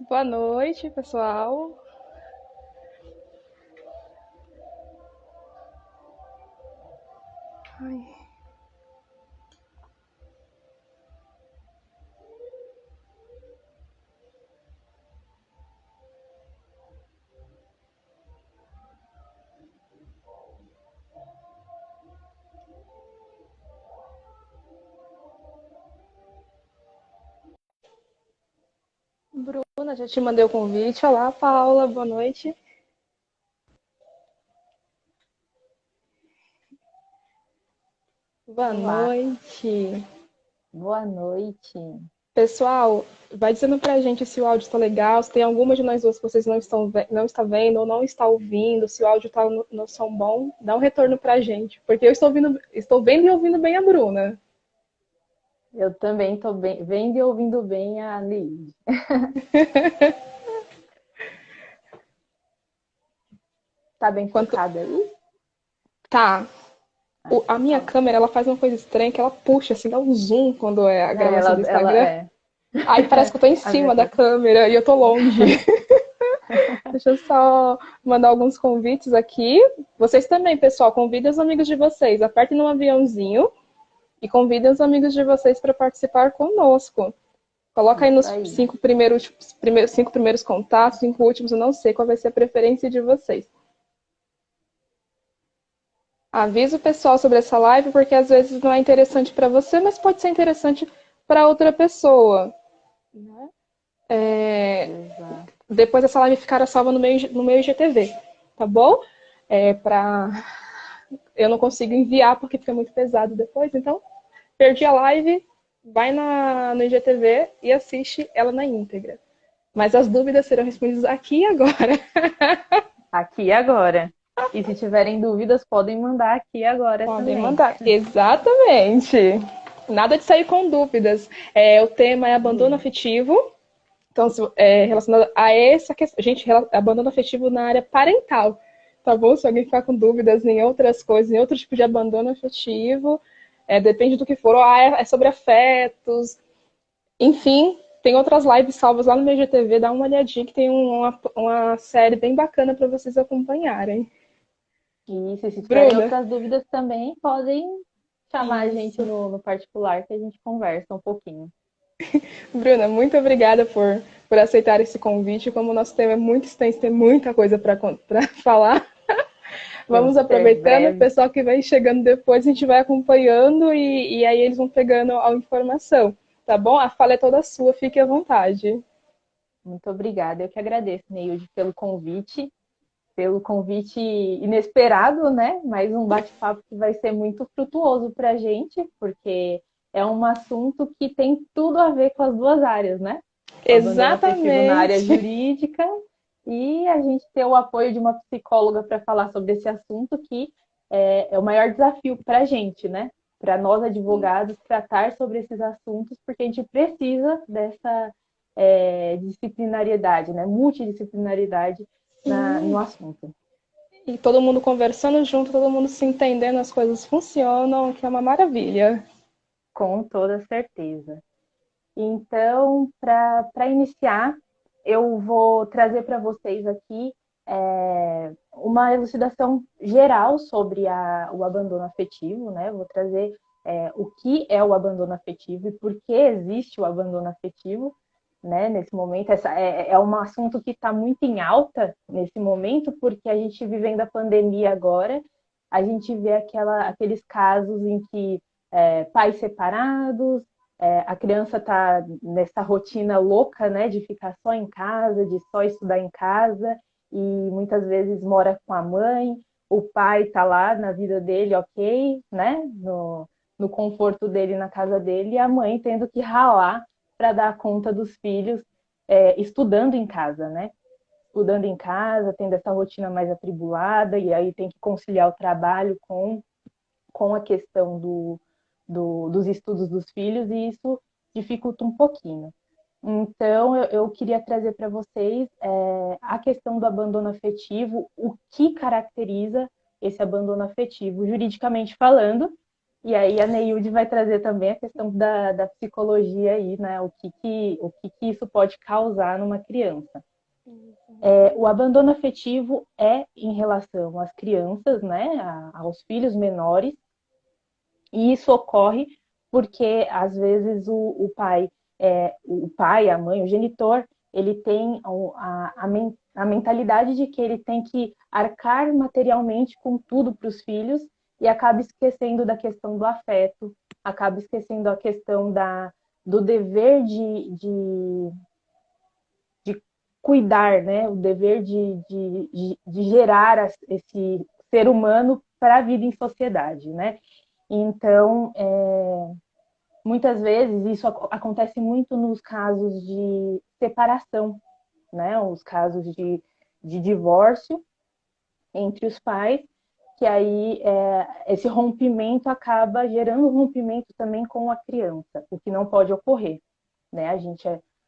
Boa noite, pessoal. Ai, Bruna, já te mandei o convite. Olá, Paula, boa noite. Boa Olá, noite. boa noite. Pessoal, vai dizendo pra gente se o áudio está legal, se tem alguma de nós duas que vocês não está vendo ou não está ouvindo, se o áudio está no som bom, dá um retorno pra gente, porque eu estou vendo e ouvindo bem a Bruna. Eu também estou bem, vendo e ouvindo bem a Neide. Tá bem Quanto focada aí? tá, Ah, a então minha tá bom. câmera, ela faz uma coisa estranha que ela puxa assim, dá um zoom quando é a É, gravação do ela Instagram. é. Aí parece que eu tô em A minha cima da também. câmera e eu tô longe. Deixa eu só mandar alguns convites aqui. Vocês também, pessoal, convidem os amigos de vocês. Apertem no aviãozinho e convidem os amigos de vocês para participar conosco. Coloca aí Isso nos aí. cinco primeiros contatos, 5 últimos, eu não sei qual vai ser a preferência de vocês. Avisa o pessoal sobre essa live, porque às vezes não é interessante para você, mas pode ser interessante para outra pessoa. Exato. Depois essa live ficará salva no meu IGTV, tá bom? Para eu não consigo enviar porque fica muito pesado depois. Então, perdi a live, vai no IGTV e assiste ela na íntegra. Mas as dúvidas serão respondidas aqui e agora. Aqui e agora. E se tiverem dúvidas, podem mandar aqui e agora Podem também. mandar. Exatamente. Nada de sair com dúvidas. O tema é abandono Isso. afetivo. Então, relacionado a essa questão, gente, abandono afetivo na área parental, tá bom? Se alguém ficar com dúvidas em outras coisas, em outro tipo de abandono afetivo, depende do que for, ou é sobre afetos, enfim, tem outras lives salvas lá no meu GTV, dá uma olhadinha que tem uma série bem bacana para vocês acompanharem. E se tiverem Bruna, outras dúvidas também, podem chamar a gente isso. no particular que a gente conversa um pouquinho. Bruna, muito obrigada por aceitar esse convite. Como o nosso tema é muito extenso, tem muita coisa para falar. Vamos Vamos ser aproveitando, o breves. pessoal que vem chegando depois, a gente vai acompanhando e aí eles vão pegando a informação, tá bom? A fala é toda sua, fique à vontade. Muito obrigada. Eu que agradeço, Neilde, pelo convite inesperado, né? Mais um bate-papo que vai ser muito frutuoso para a gente, porque é um assunto que tem tudo a ver com as duas áreas, né? O abandono afetivo na área Exatamente. jurídica e a gente ter o apoio de uma psicóloga para falar sobre esse assunto que é o maior desafio para a gente, né? Para nós advogados tratar sobre esses assuntos, porque a gente precisa dessa disciplinariedade, né? Multidisciplinaridade no Sim. assunto. E todo mundo conversando junto, todo mundo se entendendo, as coisas funcionam, que é uma maravilha. Com toda certeza. Então, para iniciar, eu vou trazer para vocês aqui uma elucidação geral sobre o abandono afetivo, né? Vou trazer o que é o abandono afetivo e por que existe o abandono afetivo, né? Nesse momento, essa é um assunto que está muito em alta nesse momento, porque a gente vivendo a pandemia agora, a gente vê aqueles casos em que pais separados, a criança está nessa rotina louca, né, de ficar só em casa, de só estudar em casa, e muitas vezes mora com a mãe, o pai está lá na vida dele, ok, né, no conforto dele, na casa dele, e a mãe tendo que ralar para dar conta dos filhos, estudando em casa, né? Estudando em casa, tendo essa rotina mais atribulada, e aí tem que conciliar o trabalho com a questão dos estudos dos filhos, e isso dificulta um pouquinho. Então, eu queria trazer para vocês a questão do abandono afetivo, o que caracteriza esse abandono afetivo, juridicamente falando, E aí a Neilde vai trazer também a questão da psicologia aí, né? O que isso pode causar numa criança. O abandono afetivo é em relação às crianças, né? Aos filhos menores, e isso ocorre porque às vezes o pai, a mãe, o genitor, ele tem a mentalidade de que ele tem que arcar materialmente com tudo para os filhos e acaba esquecendo da questão do afeto, acaba esquecendo a questão do dever de cuidar, né? O dever de gerar esse ser humano para a vida em sociedade, né? Então, muitas vezes isso acontece muito nos casos de separação, né? Os casos de divórcio entre os pais, que aí esse rompimento acaba gerando um rompimento também com a criança, o que não pode ocorrer, né?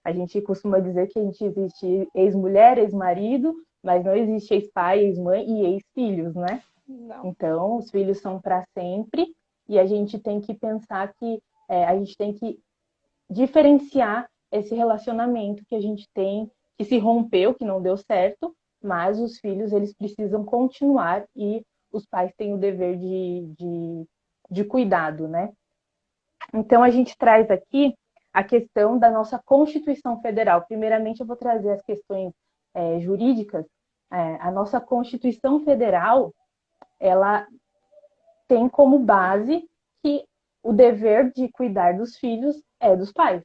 A gente costuma dizer que a gente existe ex-mulher, ex-marido, mas não existe ex-pai, ex-mãe e ex-filhos, né? Não. Então, os filhos são para sempre e a gente tem que pensar que a gente tem que diferenciar esse relacionamento que a gente tem, que se rompeu, que não deu certo, mas os filhos eles precisam continuar e os pais têm o dever de cuidado, né? Então, a gente traz aqui a questão da nossa Constituição Federal. Primeiramente, eu vou trazer as questões jurídicas. A nossa Constituição Federal, ela tem como base que o dever de cuidar dos filhos é dos pais,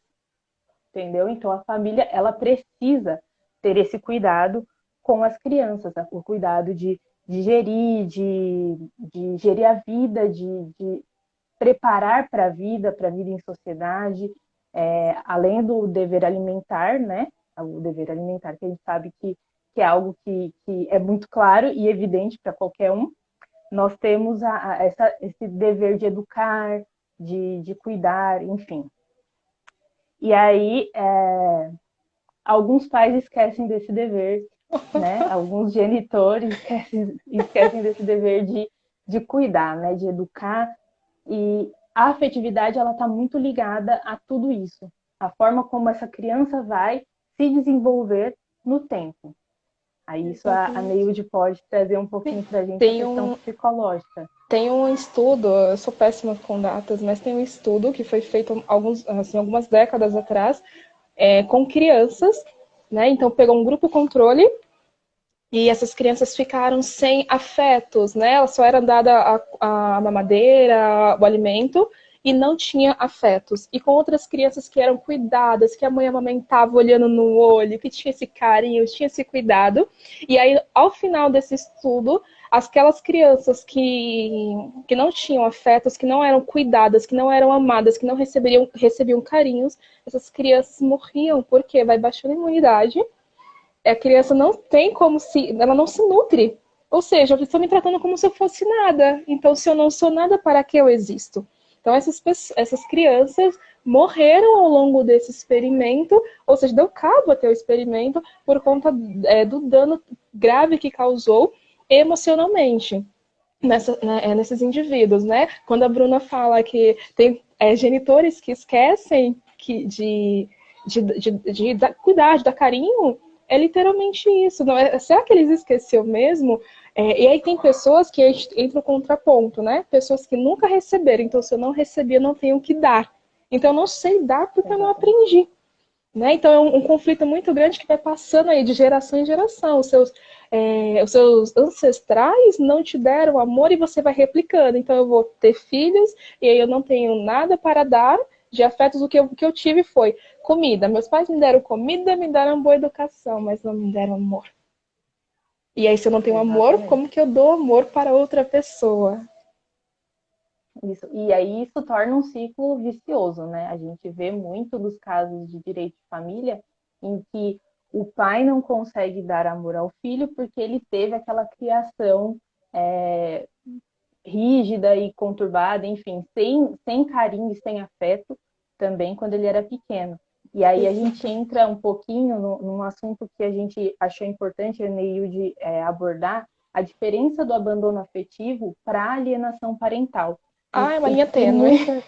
entendeu? Então a família ela precisa ter esse cuidado com as crianças, tá? O cuidado de gerir, de gerir a vida, de preparar para a vida em sociedade, além do dever alimentar, né? O dever alimentar que a gente sabe que é algo que é muito claro e evidente para qualquer um, nós temos esse dever de educar, de cuidar, enfim. E aí, alguns pais esquecem desse dever, né? Alguns genitores esquecem desse dever de cuidar, né? De educar. E a afetividade, ela está muito ligada a tudo isso. A forma como essa criança vai se desenvolver no tempo. Aí isso a Exatamente. Neilde pode trazer um pouquinho para a gente a Tem questão um, psicológica. tem um estudo, eu sou péssima com datas, mas tem um estudo que foi feito algumas décadas atrás, com crianças, né? Então pegou um grupo controle e essas crianças ficaram sem afetos, né? Ela só era dada a mamadeira, o alimento, e não tinha afetos. E com outras crianças que eram cuidadas, que a mãe amamentava olhando no olho, que tinha esse carinho, tinha esse cuidado. E aí, ao final desse estudo, aquelas crianças que não tinham afetos, que não eram cuidadas, que não eram amadas, que não recebiam carinhos, essas crianças morriam, porque vai baixando a imunidade, a criança não tem como ela não se nutre. Ou seja, eu estou me tratando como se eu fosse nada. Então, se eu não sou nada, para que eu existo? Então, essas crianças morreram ao longo desse experimento, ou seja, deu cabo até o experimento por conta do dano grave que causou emocionalmente nesses indivíduos, né? Quando a Bruna fala que tem genitores que esquecem de cuidar, de dar carinho, é literalmente isso. Não é, será que eles esqueceu mesmo? E aí tem pessoas que entra o contraponto, né? Pessoas que nunca receberam. Então, se eu não recebi, eu não tenho que dar. Então, eu não sei dar porque eu não Exatamente. aprendi. Né? Então é um conflito muito grande que vai passando aí de geração em geração. Os seus ancestrais não te deram amor e você vai replicando. Então eu vou ter filhos e aí eu não tenho nada para dar de afetos. O que eu tive foi comida. Meus pais me deram comida, me deram boa educação, mas não me deram amor. E aí, se eu não tenho amor, Exatamente. como que eu dou amor para outra pessoa? Isso. E aí isso torna um ciclo vicioso, né? A gente vê muito dos casos de direito de família em que o pai não consegue dar amor ao filho porque ele teve aquela criação é, rígida e conturbada, enfim, sem carinho e sem afeto também quando ele era pequeno. E aí a gente entra um pouquinho num assunto que a gente achou importante, Neil, abordar, a diferença do abandono afetivo para a alienação parental. Ah, é uma linha Tem tênue. muita,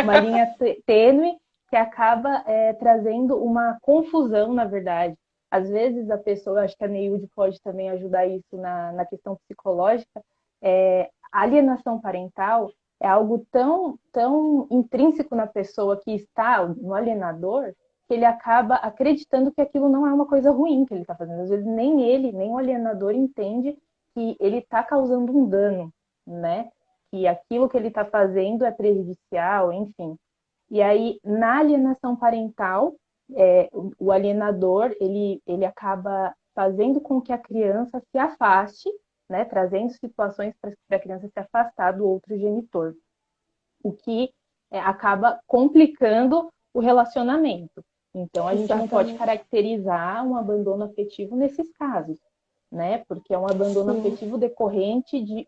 uma linha tênue que acaba trazendo uma confusão, na verdade. Às vezes a pessoa, acho que a Neilde pode também ajudar isso na questão psicológica, a alienação parental é algo tão intrínseco na pessoa que está no alienador, que ele acaba acreditando que aquilo não é uma coisa ruim que ele está fazendo. Às vezes nem ele, nem o alienador entende que ele está causando um dano, né? Que aquilo que ele está fazendo é prejudicial, enfim. E aí, na alienação parental, o alienador, ele acaba fazendo com que a criança se afaste, né, trazendo situações para a criança se afastar do outro genitor, o que acaba complicando o relacionamento. Então, a gente não pode Exatamente. caracterizar um abandono afetivo nesses casos, né? Porque é um abandono Sim. afetivo decorrente de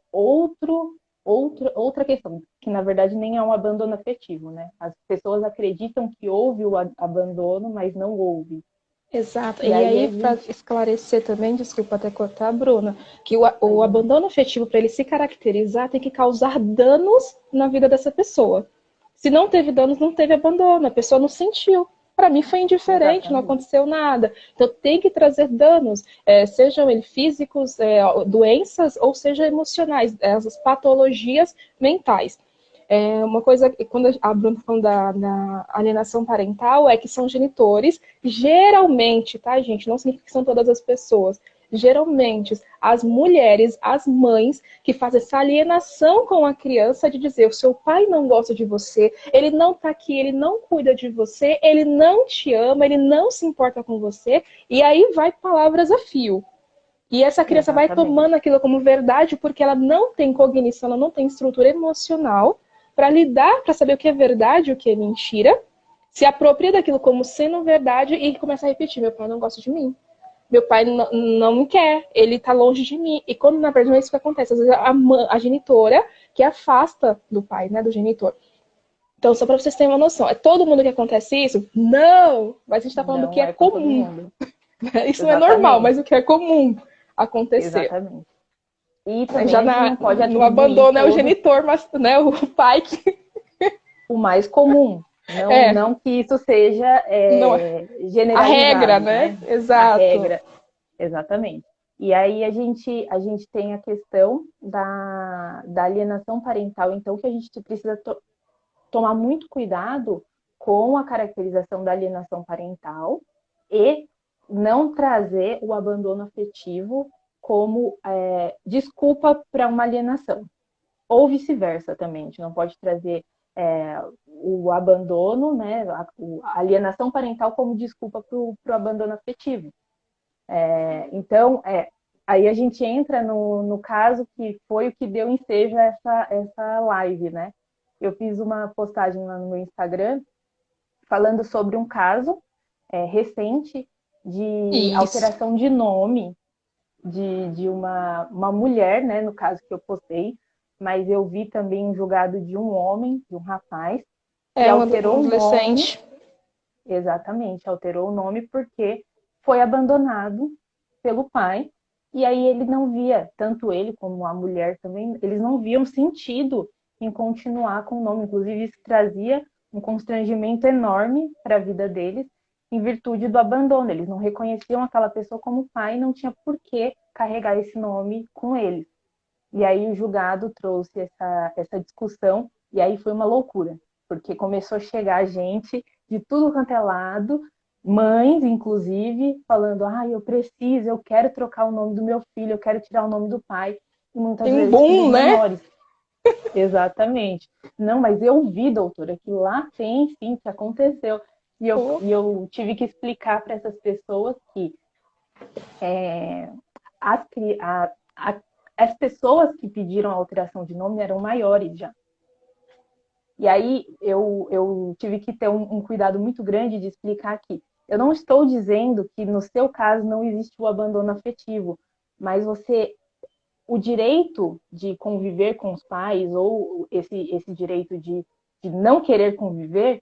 outra questão, que na verdade nem é um abandono afetivo, né? As pessoas acreditam que houve o abandono, mas não houve. Exato. E E aí aí, a para gente. esclarecer também, desculpa até cortar, Bruna, que o Imagina. abandono afetivo, para ele se caracterizar, tem que causar danos na vida dessa pessoa. Se não teve danos, não teve abandono, a pessoa não sentiu. Para mim foi indiferente, não Exatamente. aconteceu nada. Então tem que trazer danos, sejam eles físicos, doenças, ou sejam emocionais, essas patologias mentais. Uma coisa, quando a Bruna tá falando da alienação parental, é que são genitores, geralmente, tá, gente? Não significa que são todas as pessoas. Geralmente, as mulheres, as mães, que fazem essa alienação com a criança de dizer: o seu pai não gosta de você, ele não tá aqui, ele não cuida de você, ele não te ama, ele não se importa com você, e aí vai palavras a fio. E essa criança vai Exatamente. tomando aquilo como verdade porque ela não tem cognição, ela não tem estrutura emocional para lidar, para saber o que é verdade e o que é mentira, se apropria daquilo como sendo verdade e começa a repetir: meu pai não gosta de mim, meu pai não me quer, ele tá longe de mim. E quando na verdade não é isso que acontece, às vezes a genitora que afasta do pai, né, do genitor. Então, só para vocês terem uma noção, é todo mundo que acontece isso? Não! Mas a gente está falando do que Não é é com todo comum. mundo. Isso não é normal, Exatamente. mas o que é comum acontecer. Exatamente. E Já também a gente não pode no atribuir abandono é o todo genitor, mas né, o pai que o mais comum. Não, é, não que isso seja não, a regra, generalizado, né? né? A Exato. regra. Exatamente. E aí a gente tem a questão da alienação parental, então, que a gente precisa tomar muito cuidado com a caracterização da alienação parental e não trazer o abandono afetivo como desculpa para uma alienação. Ou vice-versa também. A gente não pode trazer o abandono, né, a alienação parental como desculpa para o abandono afetivo. Então, aí a gente entra no caso que foi o que deu ensejo a essa live, né? Eu fiz uma postagem lá no meu Instagram falando sobre um caso recente de Isso. alteração de nome de uma mulher, né? No caso que eu postei, mas eu vi também um julgado de um homem, de um rapaz, que É um alterou o nome, adolescente. exatamente, alterou o nome porque foi abandonado pelo pai, e aí ele não via, tanto ele como a mulher também, eles não viam sentido em continuar com o nome. Inclusive, isso trazia um constrangimento enorme para a vida deles, em virtude do abandono. Eles não reconheciam aquela pessoa como pai e não tinha por que carregar esse nome com eles. E aí o julgado trouxe essa discussão, e aí foi uma loucura, porque começou a chegar gente de tudo quanto é lado, mães, inclusive, falando: ah, eu preciso, eu quero trocar o nome do meu filho, eu quero tirar o nome do pai, e muitas Tem um vezes filhos boom, né? menores. Exatamente. Não, mas eu vi, doutora, que lá tem sim, que aconteceu. E eu, Pô, e eu tive que explicar para essas pessoas que as, as pessoas que pediram a alteração de nome eram maiores já. E aí eu tive que ter um cuidado muito grande de explicar que eu não estou dizendo que no seu caso não existe o abandono afetivo, mas o direito de conviver com os pais ou esse direito de não querer conviver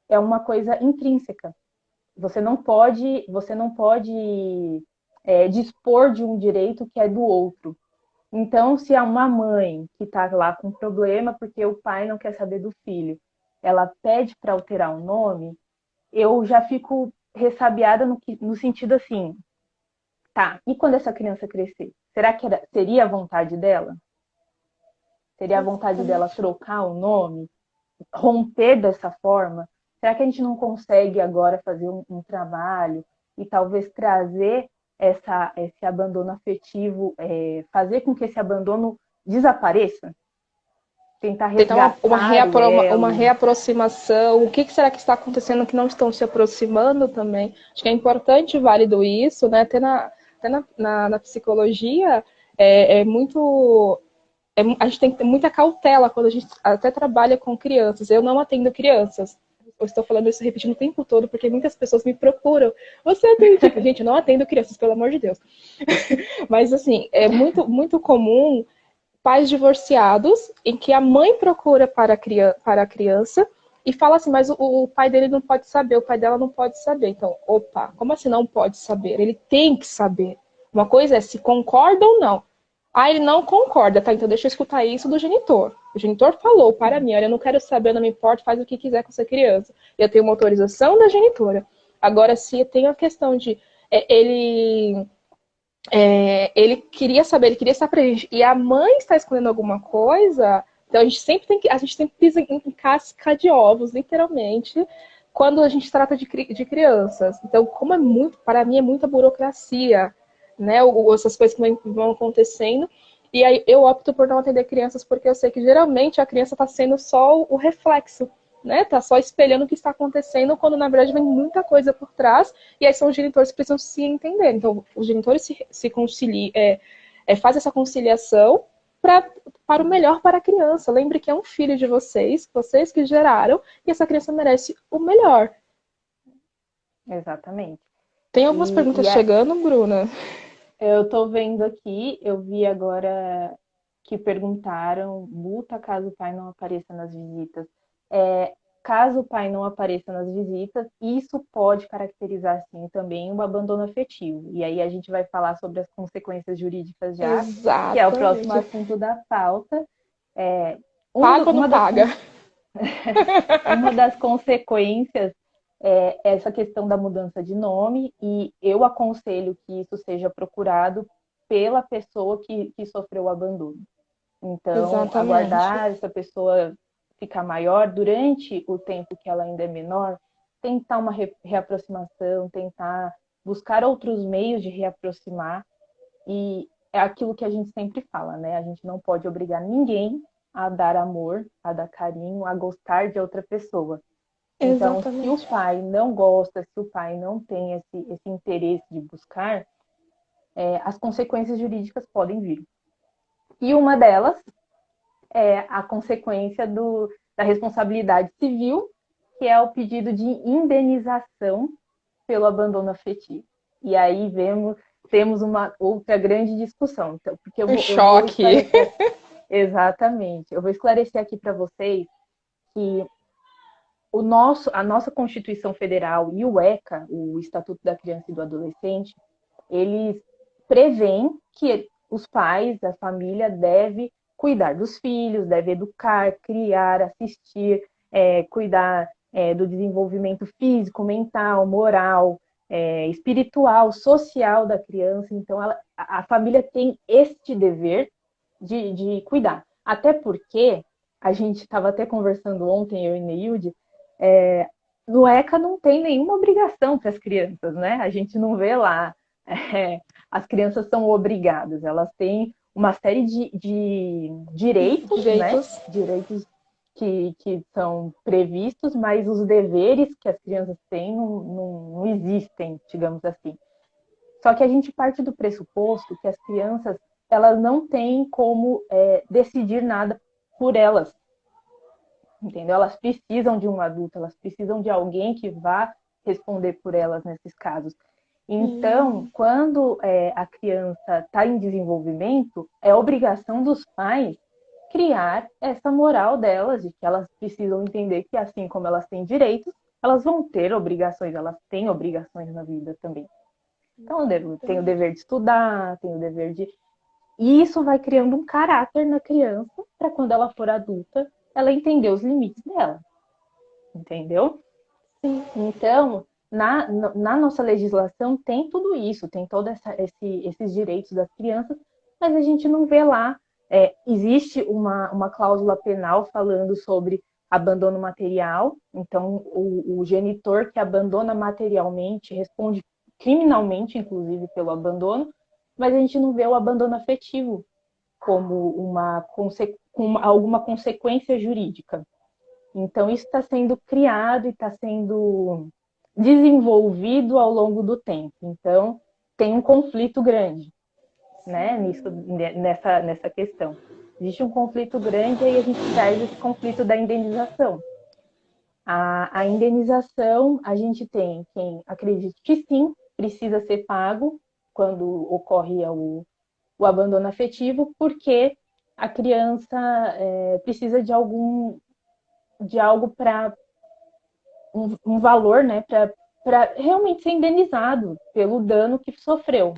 é uma coisa intrínseca. Você não pode dispor de um direito que é do outro. Então, se há uma mãe que está lá com problema porque o pai não quer saber do filho, ela pede para alterar o nome, eu já fico ressabiada no sentido assim, tá, e quando essa criança crescer? Será que seria a vontade dela? Seria a vontade dela Exatamente. trocar o nome? Romper dessa forma? Será que a gente não consegue agora fazer um trabalho e talvez trazer esse abandono afetivo, fazer com que esse abandono desapareça? Tentar Tentar resgatar o uma elo. reaproximação. O que, que será que está acontecendo que não estão se aproximando também? Acho que é importante e válido isso, né? Na psicologia é muito. A gente tem que ter muita cautela quando a gente até trabalha com crianças. Eu não atendo crianças. Eu estou falando isso repetindo o tempo todo, porque muitas pessoas me procuram. Você atende? Gente, eu não atendo crianças, pelo amor de Deus. Mas, assim, é muito comum pais divorciados, em que a mãe procura para a criança e fala assim, mas o pai dele não pode saber, o pai dela não pode saber. Então, opa, como assim não pode saber? Ele tem que saber. Uma coisa é se concorda ou não. Ah, ele não concorda, tá? Então deixa eu escutar isso do genitor. O genitor falou para mim, olha, eu não quero saber, não me importa, faz o que quiser com essa criança. Eu tenho uma autorização da genitora. Agora, se tem a questão de ele queria saber, ele queria estar presente, e a mãe está escondendo alguma coisa, então a gente sempre pisa em casca de ovos, literalmente, quando a gente trata de crianças. Então, como é muito, para mim é muita burocracia, né? Essas coisas que vão acontecendo. E aí eu opto por não atender crianças, porque eu sei que geralmente a criança está sendo só o reflexo, né? Tá só espelhando o que está acontecendo, quando na verdade vem muita coisa por trás, e aí são os genitores que precisam se entender. Então, os genitores se conciliam, faz essa conciliação pra, para o melhor para a criança. Lembre que é um filho de vocês que geraram, e essa criança merece o melhor. Exatamente. Tem algumas E, perguntas e a- chegando, Bruna. eu estou vendo aqui, eu vi agora que perguntaram, multa caso o pai não apareça nas visitas. É, caso o pai não apareça nas visitas, isso pode caracterizar, sim, também um abandono afetivo. E aí a gente vai falar sobre as consequências jurídicas já, que é o próximo Exatamente. assunto da pauta. É, Paga ou não paga? uma das consequências é essa questão da mudança de nome, e eu aconselho que isso seja procurado pela pessoa que sofreu o abandono. Então, Exatamente. aguardar essa pessoa ficar maior durante o tempo que ela ainda é menor, tentar uma reaproximação, tentar buscar outros meios de reaproximar, e é aquilo que a gente sempre fala, né? A gente não pode obrigar ninguém a dar amor, a dar carinho, a gostar de outra pessoa. Então, se o Exatamente. pai não gosta, se o pai não tem esse interesse de buscar, as consequências jurídicas podem vir. E uma delas é a consequência da responsabilidade civil, que é o pedido de indenização pelo abandono afetivo. E aí temos uma outra grande discussão, então, porque Um eu vou choque. esclarecer. Exatamente. Eu vou esclarecer aqui para vocês que a nossa Constituição Federal e o ECA, o Estatuto da Criança e do Adolescente, eles prevêem que os pais, a família, deve cuidar dos filhos, deve educar, criar, assistir, cuidar do desenvolvimento físico, mental, moral, espiritual, social da criança. Então, a família tem este dever de cuidar. Até porque a gente estava até conversando ontem, eu e Neilde, no ECA não tem nenhuma obrigação para as crianças, né? A gente não vê lá, as crianças são obrigadas, elas têm uma série de direitos, né? Direitos. Direitos que são previstos, mas os deveres que as crianças têm não existem, digamos assim. Só que a gente parte do pressuposto que as crianças elas não têm como decidir nada por elas, entendeu? Elas precisam de um adulto, elas precisam de alguém que vá responder por elas nesses casos. Então, quando a criança está em desenvolvimento, é obrigação dos pais criar essa moral delas, de que elas precisam entender que, assim como elas têm direitos, elas vão ter obrigações, elas têm obrigações na vida também. Então, tem o dever de estudar, tem o dever de E isso vai criando um caráter na criança para quando ela for adulta, ela entender os limites dela, entendeu? Sim. Então, na nossa legislação tem tudo isso, tem todos esses direitos das crianças, mas a gente não vê lá. Existe uma cláusula penal falando sobre abandono material, então o genitor que abandona materialmente responde criminalmente, inclusive, pelo abandono, mas a gente não vê o abandono afetivo como alguma consequência jurídica. Então, isso está sendo criado e está sendo desenvolvido ao longo do tempo. Então, tem um conflito grande, né, nessa questão. Existe um conflito grande e aí a gente traz esse conflito da indenização. A indenização, a gente tem quem acredita que sim, precisa ser pago quando ocorre o abandono afetivo, porque a criança precisa de algo para um valor, né, para realmente ser indenizado pelo dano que sofreu.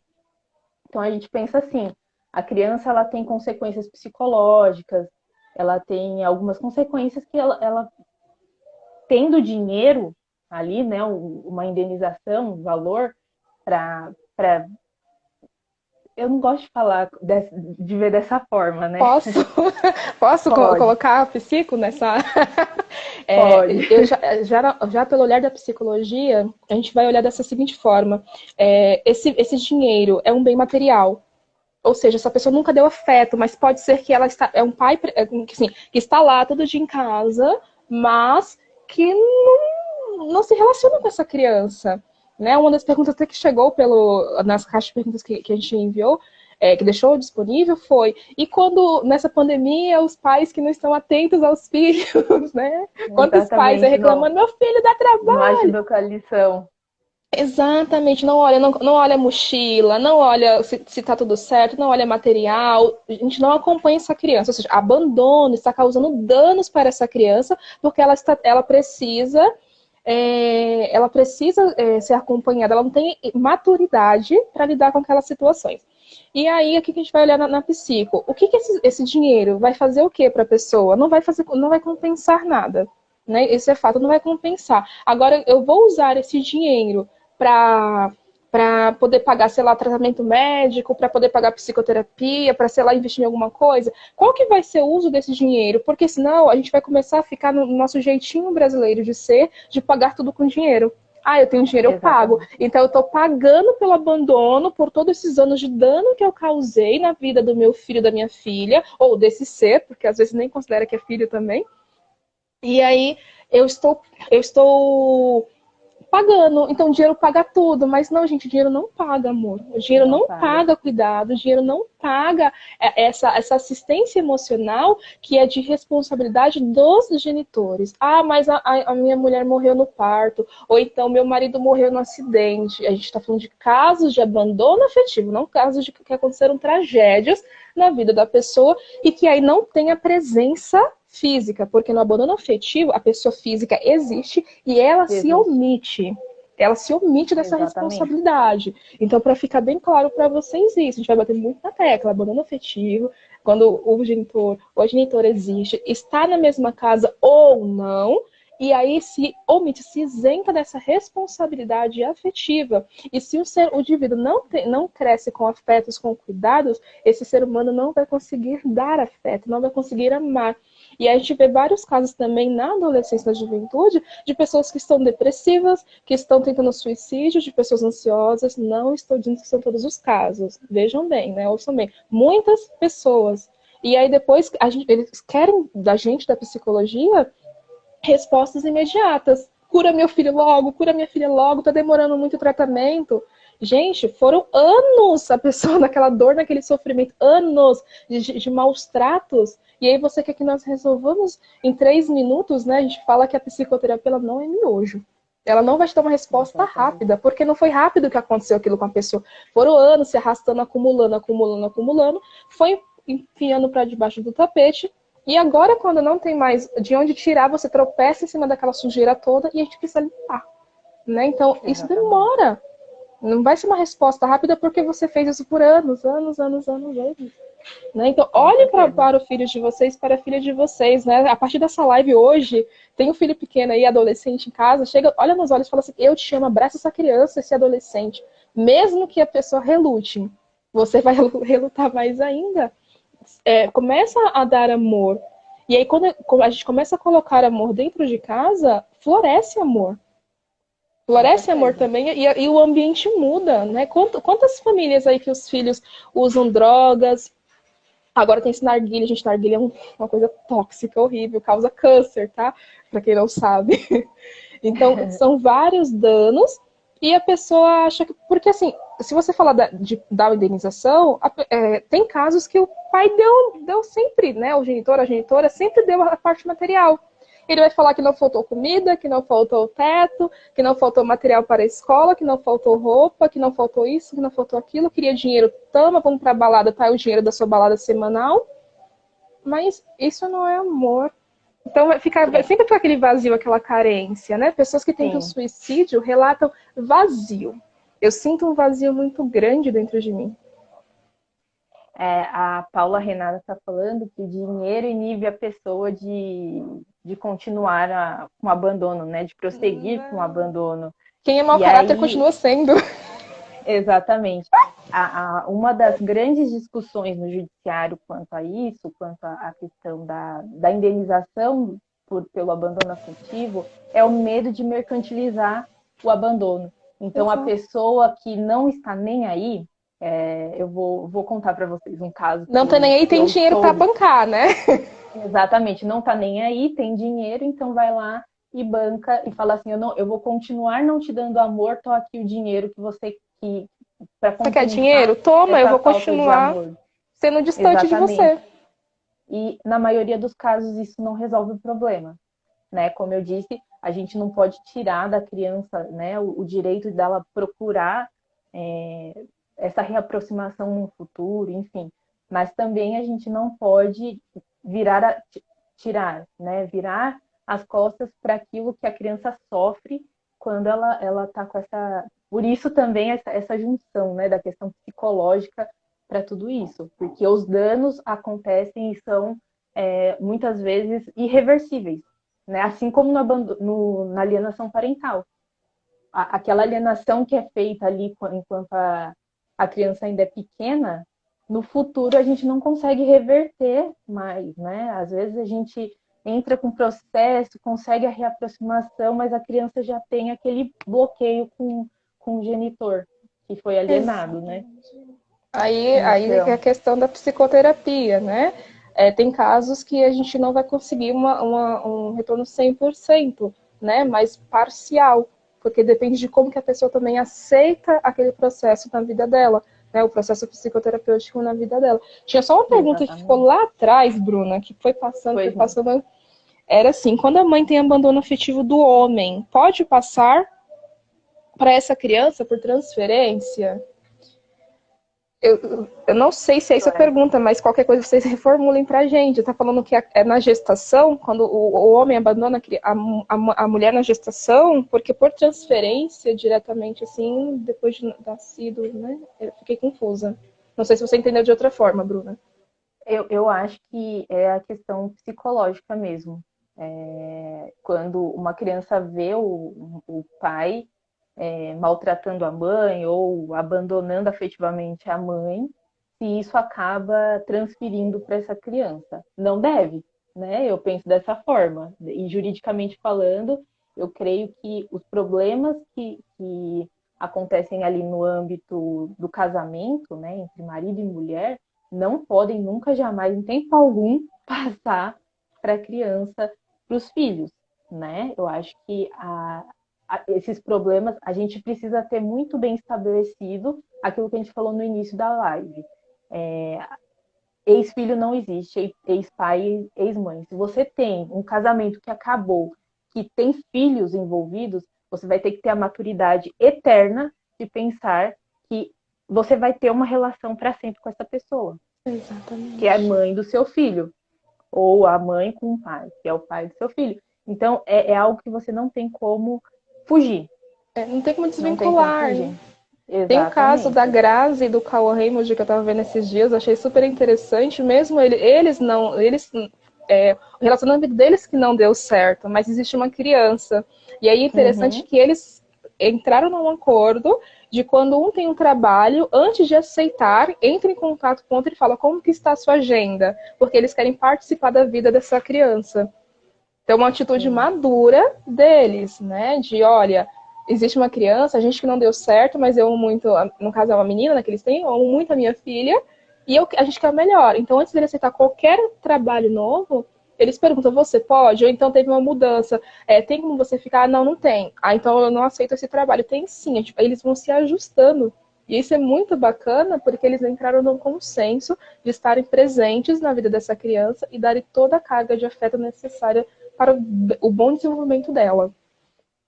Então a gente pensa assim, a criança ela tem consequências psicológicas, ela tem algumas consequências que ela tendo dinheiro ali, né, uma indenização, um valor para eu não gosto de falar de ver dessa forma, né? Posso, posso Pode, colocar a psico nessa? pode. Eu já pelo olhar da psicologia, a gente vai olhar dessa seguinte forma: esse dinheiro é um bem material. Ou seja, essa pessoa nunca deu afeto, mas pode ser que ela é um pai assim, que está lá todo dia em casa, mas que não se relaciona com essa criança. Né? Uma das perguntas até que chegou nas caixas de perguntas que a gente enviou, que deixou disponível, foi: e quando nessa pandemia os pais que não estão atentos aos filhos, né? Quantos pais Exatamente, reclamando, meu filho dá não trabalho? ajuda com a lição. Exatamente, não olha a mochila, não olha se tá tudo certo, não olha material, a gente não acompanha essa criança, ou seja, abandono está causando danos para essa criança, porque ela precisa ser acompanhada, ela não tem maturidade para lidar com aquelas situações. E aí, aqui que a gente vai olhar na psico, o que esse dinheiro vai fazer o que para a pessoa? Não vai compensar nada, né? Esse é fato, não vai compensar. Agora, eu vou usar esse dinheiro para poder pagar, sei lá, tratamento médico, para poder pagar psicoterapia, para, sei lá, investir em alguma coisa. Qual que vai ser o uso desse dinheiro? Porque senão a gente vai começar a ficar no nosso jeitinho brasileiro de ser, de pagar tudo com dinheiro. Ah, eu tenho dinheiro, eu pago. Exatamente. Então eu estou pagando pelo abandono, por todos esses anos de dano que eu causei na vida do meu filho, da minha filha, ou desse ser, porque às vezes nem considera que é filho também. E aí eu estou pagando. Então, o dinheiro paga tudo. Mas não, gente, o dinheiro não paga, amor. O dinheiro Não não paga. paga cuidado, o dinheiro não paga essa assistência emocional que é de responsabilidade dos genitores. Ah, mas a minha mulher morreu no parto. Ou então, meu marido morreu no acidente. A gente está falando de casos de abandono afetivo, não casos de que aconteceram tragédias na vida da pessoa e que aí não tem a presença física, porque no abandono afetivo a pessoa física existe e ela se Existe. omite. Ela se omite dessa Exatamente. responsabilidade. Então, para ficar bem claro para vocês isso, a gente vai bater muito na tecla, abandono afetivo, quando o genitor ou a genitora existe, está na mesma casa ou não, e aí se omite, se isenta dessa responsabilidade afetiva. E se o indivíduo não cresce com afetos, com cuidados, esse ser humano não vai conseguir dar afeto, não vai conseguir amar. E a gente vê vários casos também na adolescência e na juventude de pessoas que estão depressivas, que estão tentando suicídio, de pessoas ansiosas. Não estou dizendo que são todos os casos. Vejam bem, né? Ouçam bem. Muitas pessoas. E aí depois eles querem da gente, da psicologia, respostas imediatas. Cura meu filho logo, cura minha filha logo, tá demorando muito o tratamento. Gente, foram anos a pessoa naquela dor, naquele sofrimento, anos de maus tratos. E aí você quer que nós resolvamos em 3 minutos, né? A gente fala que a psicoterapia ela não é miojo. Ela não vai te dar uma resposta Exatamente. rápida, porque não foi rápido que aconteceu aquilo com a pessoa. Foram anos se arrastando, acumulando, acumulando, acumulando. Foi enfiando para debaixo do tapete. E agora, quando não tem mais de onde tirar, você tropeça em cima daquela sujeira toda e a gente precisa limpar. Né? Então, isso Exatamente. demora. Não vai ser uma resposta rápida porque você fez isso por anos, anos, anos, anos, anos. Né? Então, olhe para o filho de vocês, para a filha de vocês, né? A partir dessa live hoje, tem um filho pequeno aí, adolescente em casa, chega, olha nos olhos e fala assim, eu te amo, abraça essa criança, esse adolescente. Mesmo que a pessoa relute, você vai relutar mais ainda. Começa a dar amor. E aí, quando a gente começa a colocar amor dentro de casa, floresce amor. Floresce amor também e o ambiente muda, né? Quantas famílias aí que os filhos usam drogas? Agora tem esse narguilé, gente, narguilé é uma coisa tóxica, horrível, causa câncer, tá? Pra quem não sabe. Então, são vários danos e a pessoa acha que... Porque, assim, se você falar da indenização, tem casos que o pai deu sempre, né? O genitor, a genitora, sempre deu a parte material. Ele vai falar que não faltou comida, que não faltou teto, que não faltou material para a escola, que não faltou roupa, que não faltou isso, que não faltou aquilo. Queria dinheiro, toma, vamos para a balada, tá o dinheiro da sua balada semanal. Mas isso não é amor. Então sempre fica aquele vazio, aquela carência, né? Pessoas que tentam suicídio relatam vazio. Eu sinto um vazio muito grande dentro de mim. A Paula Renata está falando que o dinheiro inibe a pessoa de continuar com o abandono, né? De prosseguir com o abandono. Quem é mau caráter continua sendo. Exatamente. Uma das grandes discussões no judiciário quanto a isso, quanto à questão da indenização pelo abandono afetivo, é o medo de mercantilizar o abandono. Então, a pessoa que não está nem aí, eu vou contar para vocês um caso. Não tá nem aí, tem dinheiro para bancar, né? Exatamente, não tá nem aí, tem dinheiro, então vai lá e banca e fala assim, eu vou continuar não te dando amor, tô aqui o dinheiro que você você quer dinheiro? Toma, eu vou continuar sendo distante de você. E na maioria dos casos isso não resolve o problema, né? Como eu disse, a gente não pode tirar da criança, né, o direito dela procurar essa reaproximação no futuro, enfim. Mas também a gente não pode tirar as costas para aquilo que a criança sofre quando ela está com essa... Por isso também essa junção, né, da questão psicológica para tudo isso. Porque os danos acontecem e são muitas vezes irreversíveis, né? Assim como na alienação parental. Aquela alienação que é feita ali enquanto a criança ainda é pequena, no futuro a gente não consegue reverter mais, né? Às vezes a gente entra com o processo, consegue a reaproximação, mas a criança já tem aquele bloqueio com o genitor, que foi alienado, né? Aí é a questão da psicoterapia, né? Tem casos que a gente não vai conseguir um retorno 100%, né? Mas parcial, porque depende de como que a pessoa também aceita aquele processo na vida dela, né? O processo psicoterapêutico na vida dela. Tinha só uma pergunta que ficou lá atrás, Bruna, que foi passando. Era assim, quando a mãe tem abandono afetivo do homem, pode passar para essa criança por transferência? Eu não sei se é isso a pergunta, mas qualquer coisa vocês reformulem pra gente. Tá falando que é na gestação, quando o homem abandona a mulher na gestação, porque por transferência diretamente, assim, depois de nascido, né? Eu fiquei confusa. Não sei se você entendeu de outra forma, Bruna. Eu acho que é a questão psicológica mesmo. Quando uma criança vê o pai maltratando a mãe ou abandonando afetivamente a mãe, se isso acaba transferindo para essa criança. Não deve, né? Eu penso dessa forma. E juridicamente falando, eu creio que os problemas que acontecem ali no âmbito do casamento, né, entre marido e mulher, não podem nunca, jamais, em tempo algum, passar para a criança, para os filhos, né? Eu acho que esses problemas, a gente precisa ter muito bem estabelecido aquilo que a gente falou no início da live. Ex-filho não existe, ex-pai, ex-mãe. Se você tem um casamento que acabou, que tem filhos envolvidos, você vai ter que ter a maturidade eterna de pensar que você vai ter uma relação para sempre com essa pessoa. Exatamente. Que é a mãe do seu filho. Ou a mãe com o pai, que é o pai do seu filho. Então, é algo que você não tem como fugir. Não tem como desvincular. Tem o caso da Exatamente. Grazi e do Cauã Raymond que eu tava vendo esses dias, eu achei super interessante, mesmo eles não, o relacionamento deles que não deu certo, mas existe uma criança. E aí é interessante Uhum. que eles entraram num acordo de quando um tem um trabalho, antes de aceitar, entra em contato com o outro e fala como que está a sua agenda, porque eles querem participar da vida dessa criança. Então, uma atitude Sim. madura deles, né? De, olha, existe uma criança, a gente que não deu certo, mas eu amo muito, no caso é uma menina, né, que eles têm, eu amo muito a minha filha, e a gente quer o melhor. Então, antes dele aceitar qualquer trabalho novo, eles perguntam, você pode? Ou então teve uma mudança, tem como você ficar? Ah, não, não tem. Ah, então eu não aceito esse trabalho. Tem sim, tipo, eles vão se ajustando. E isso é muito bacana, porque eles entraram num consenso de estarem presentes na vida dessa criança e darem toda a carga de afeto necessária para o bom desenvolvimento dela.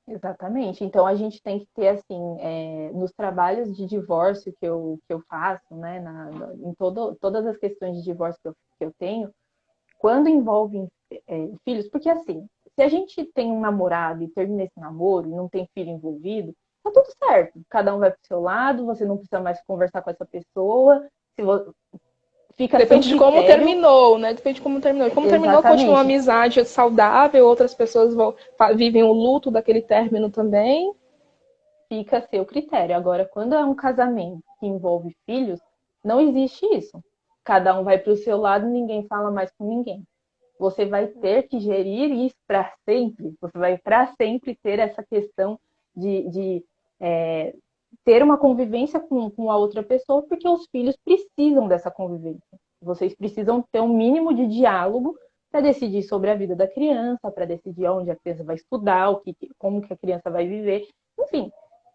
Exatamente. Então a gente tem que ter assim, nos trabalhos de divórcio que eu faço, né, em todas as questões de divórcio que eu tenho, quando envolvem filhos, porque assim, se a gente tem um namorado e termina esse namoro e não tem filho envolvido, tá tudo certo. Cada um vai pro seu lado, você não precisa mais conversar com essa pessoa, se vo... fica a seu Depende de como critério. terminou, né? Depende de como terminou. Como terminou, continua uma Exatamente. amizade saudável, outras pessoas vivem o luto daquele término também. Fica a seu critério. Agora, quando é um casamento que envolve filhos, não existe isso. Cada um vai para o seu lado, ninguém fala mais com ninguém. Você vai ter que gerir isso para sempre. Você vai para sempre ter essa questão de ter uma convivência com a outra pessoa, porque os filhos precisam dessa convivência. Vocês precisam ter um mínimo de diálogo para decidir sobre a vida da criança, para decidir onde a criança vai estudar, como que a criança vai viver. Enfim,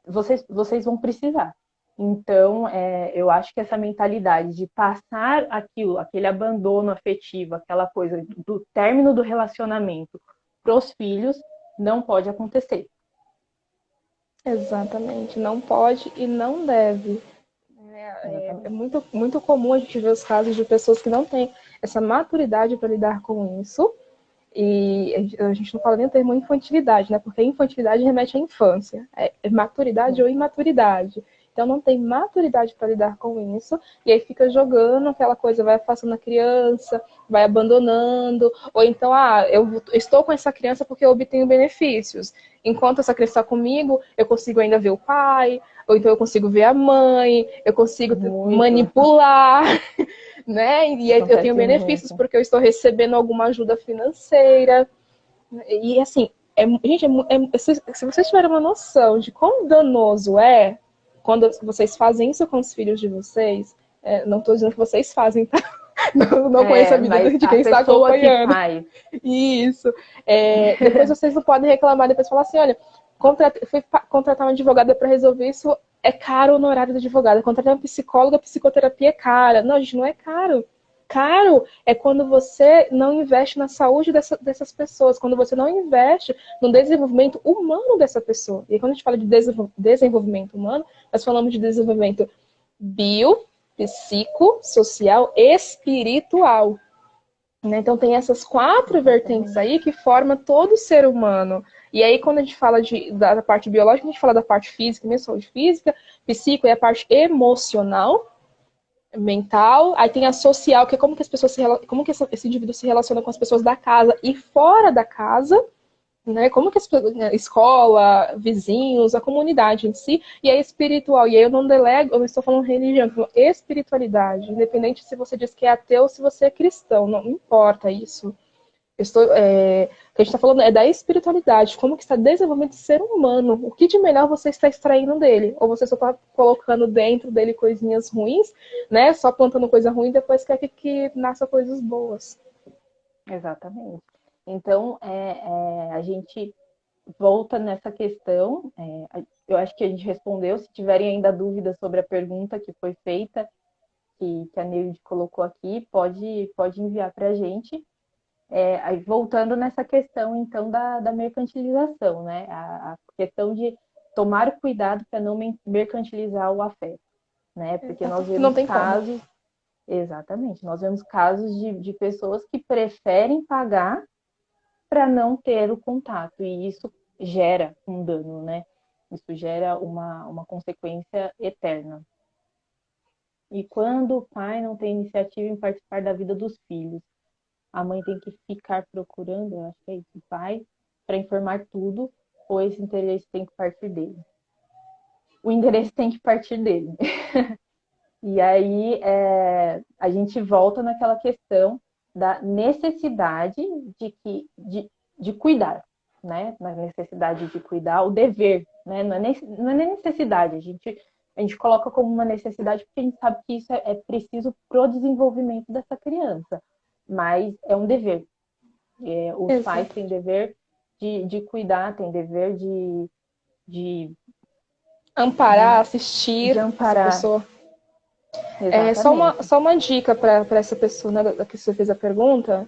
vocês vão precisar. Então, eu acho que essa mentalidade de passar aquilo, aquele abandono afetivo, aquela coisa do término do relacionamento para os filhos, não pode acontecer. Exatamente. Não pode e não deve. É Exatamente. muito, muito comum a gente ver os casos de pessoas que não têm essa maturidade para lidar com isso. E a gente não fala nem o termo infantilidade, né? Porque infantilidade remete à infância. É maturidade ou imaturidade. Então não tem maturidade para lidar com isso, e aí fica jogando aquela coisa, vai afastando a criança, vai abandonando, ou então, eu estou com essa criança porque eu obtenho benefícios. Enquanto essa criança está comigo, eu consigo ainda ver o pai, ou então eu consigo ver a mãe, eu consigo Muito. manipular, né? E aí eu tenho Acontece benefícios muito. porque eu estou recebendo alguma ajuda financeira. E assim, gente, se vocês tiverem uma noção de quão danoso é quando vocês fazem isso com os filhos de vocês, não estou dizendo que vocês fazem, tá? Não conheço a vida Mas de a quem está pessoa que acompanhando. faz. Isso. Depois vocês não podem reclamar, depois falar assim, olha, fui contratar uma advogada para resolver isso, é caro o honorário da advogada. Contratar uma psicóloga, psicoterapia é cara. Não, gente, não é caro. Caro é quando você não investe na saúde dessas pessoas, quando você não investe no desenvolvimento humano dessa pessoa. E quando a gente fala de desenvolvimento humano, nós falamos de desenvolvimento bio, psico, social, espiritual. Né? Então tem essas quatro vertentes Exatamente. aí que formam todo ser humano. E aí, quando a gente fala da parte biológica, a gente fala da parte física, mesmo saúde física, psico é a parte emocional, mental, aí tem a social, que é como que as pessoas como que esse indivíduo se relaciona com as pessoas da casa e fora da casa, né? Como que a escola, vizinhos, a comunidade em si, e a espiritual. E aí eu não delego, eu não estou falando religião, eu falo espiritualidade, independente se você diz que é ateu ou se você é cristão, não importa isso. O que a gente está falando é da espiritualidade, como que está desenvolvendo o ser humano, o que de melhor você está extraindo dele, ou você só está colocando dentro dele coisinhas ruins, né? Só plantando coisa ruim e depois quer que nasça coisas boas. Exatamente. Então, a gente volta nessa questão. Eu acho que a gente respondeu. Se tiverem ainda dúvidas sobre a pergunta que foi feita, que a Neide colocou aqui, pode enviar para a gente. Aí, voltando nessa questão, então, da mercantilização, né? A questão de tomar cuidado para não mercantilizar o afeto, né? Porque nós Não vemos tem como. casos, exatamente, nós vemos casos de pessoas que preferem pagar para não ter o contato, e isso gera um dano, né? Isso gera uma consequência eterna. E quando o pai não tem iniciativa em participar da vida dos filhos, a mãe tem que ficar procurando, eu acho que é isso, o pai, para informar tudo, ou esse interesse tem que partir dele. O interesse tem que partir dele. E aí a gente volta naquela questão da necessidade de cuidar, né? Na necessidade de cuidar, o dever, né? Não é nem necessidade, a gente coloca como uma necessidade porque a gente sabe que isso é preciso para o desenvolvimento dessa criança, mas é um dever. Os pais têm dever de cuidar, têm dever de amparar, assistir de amparar. essa pessoa. Só uma dica para essa pessoa, né, que você fez a pergunta.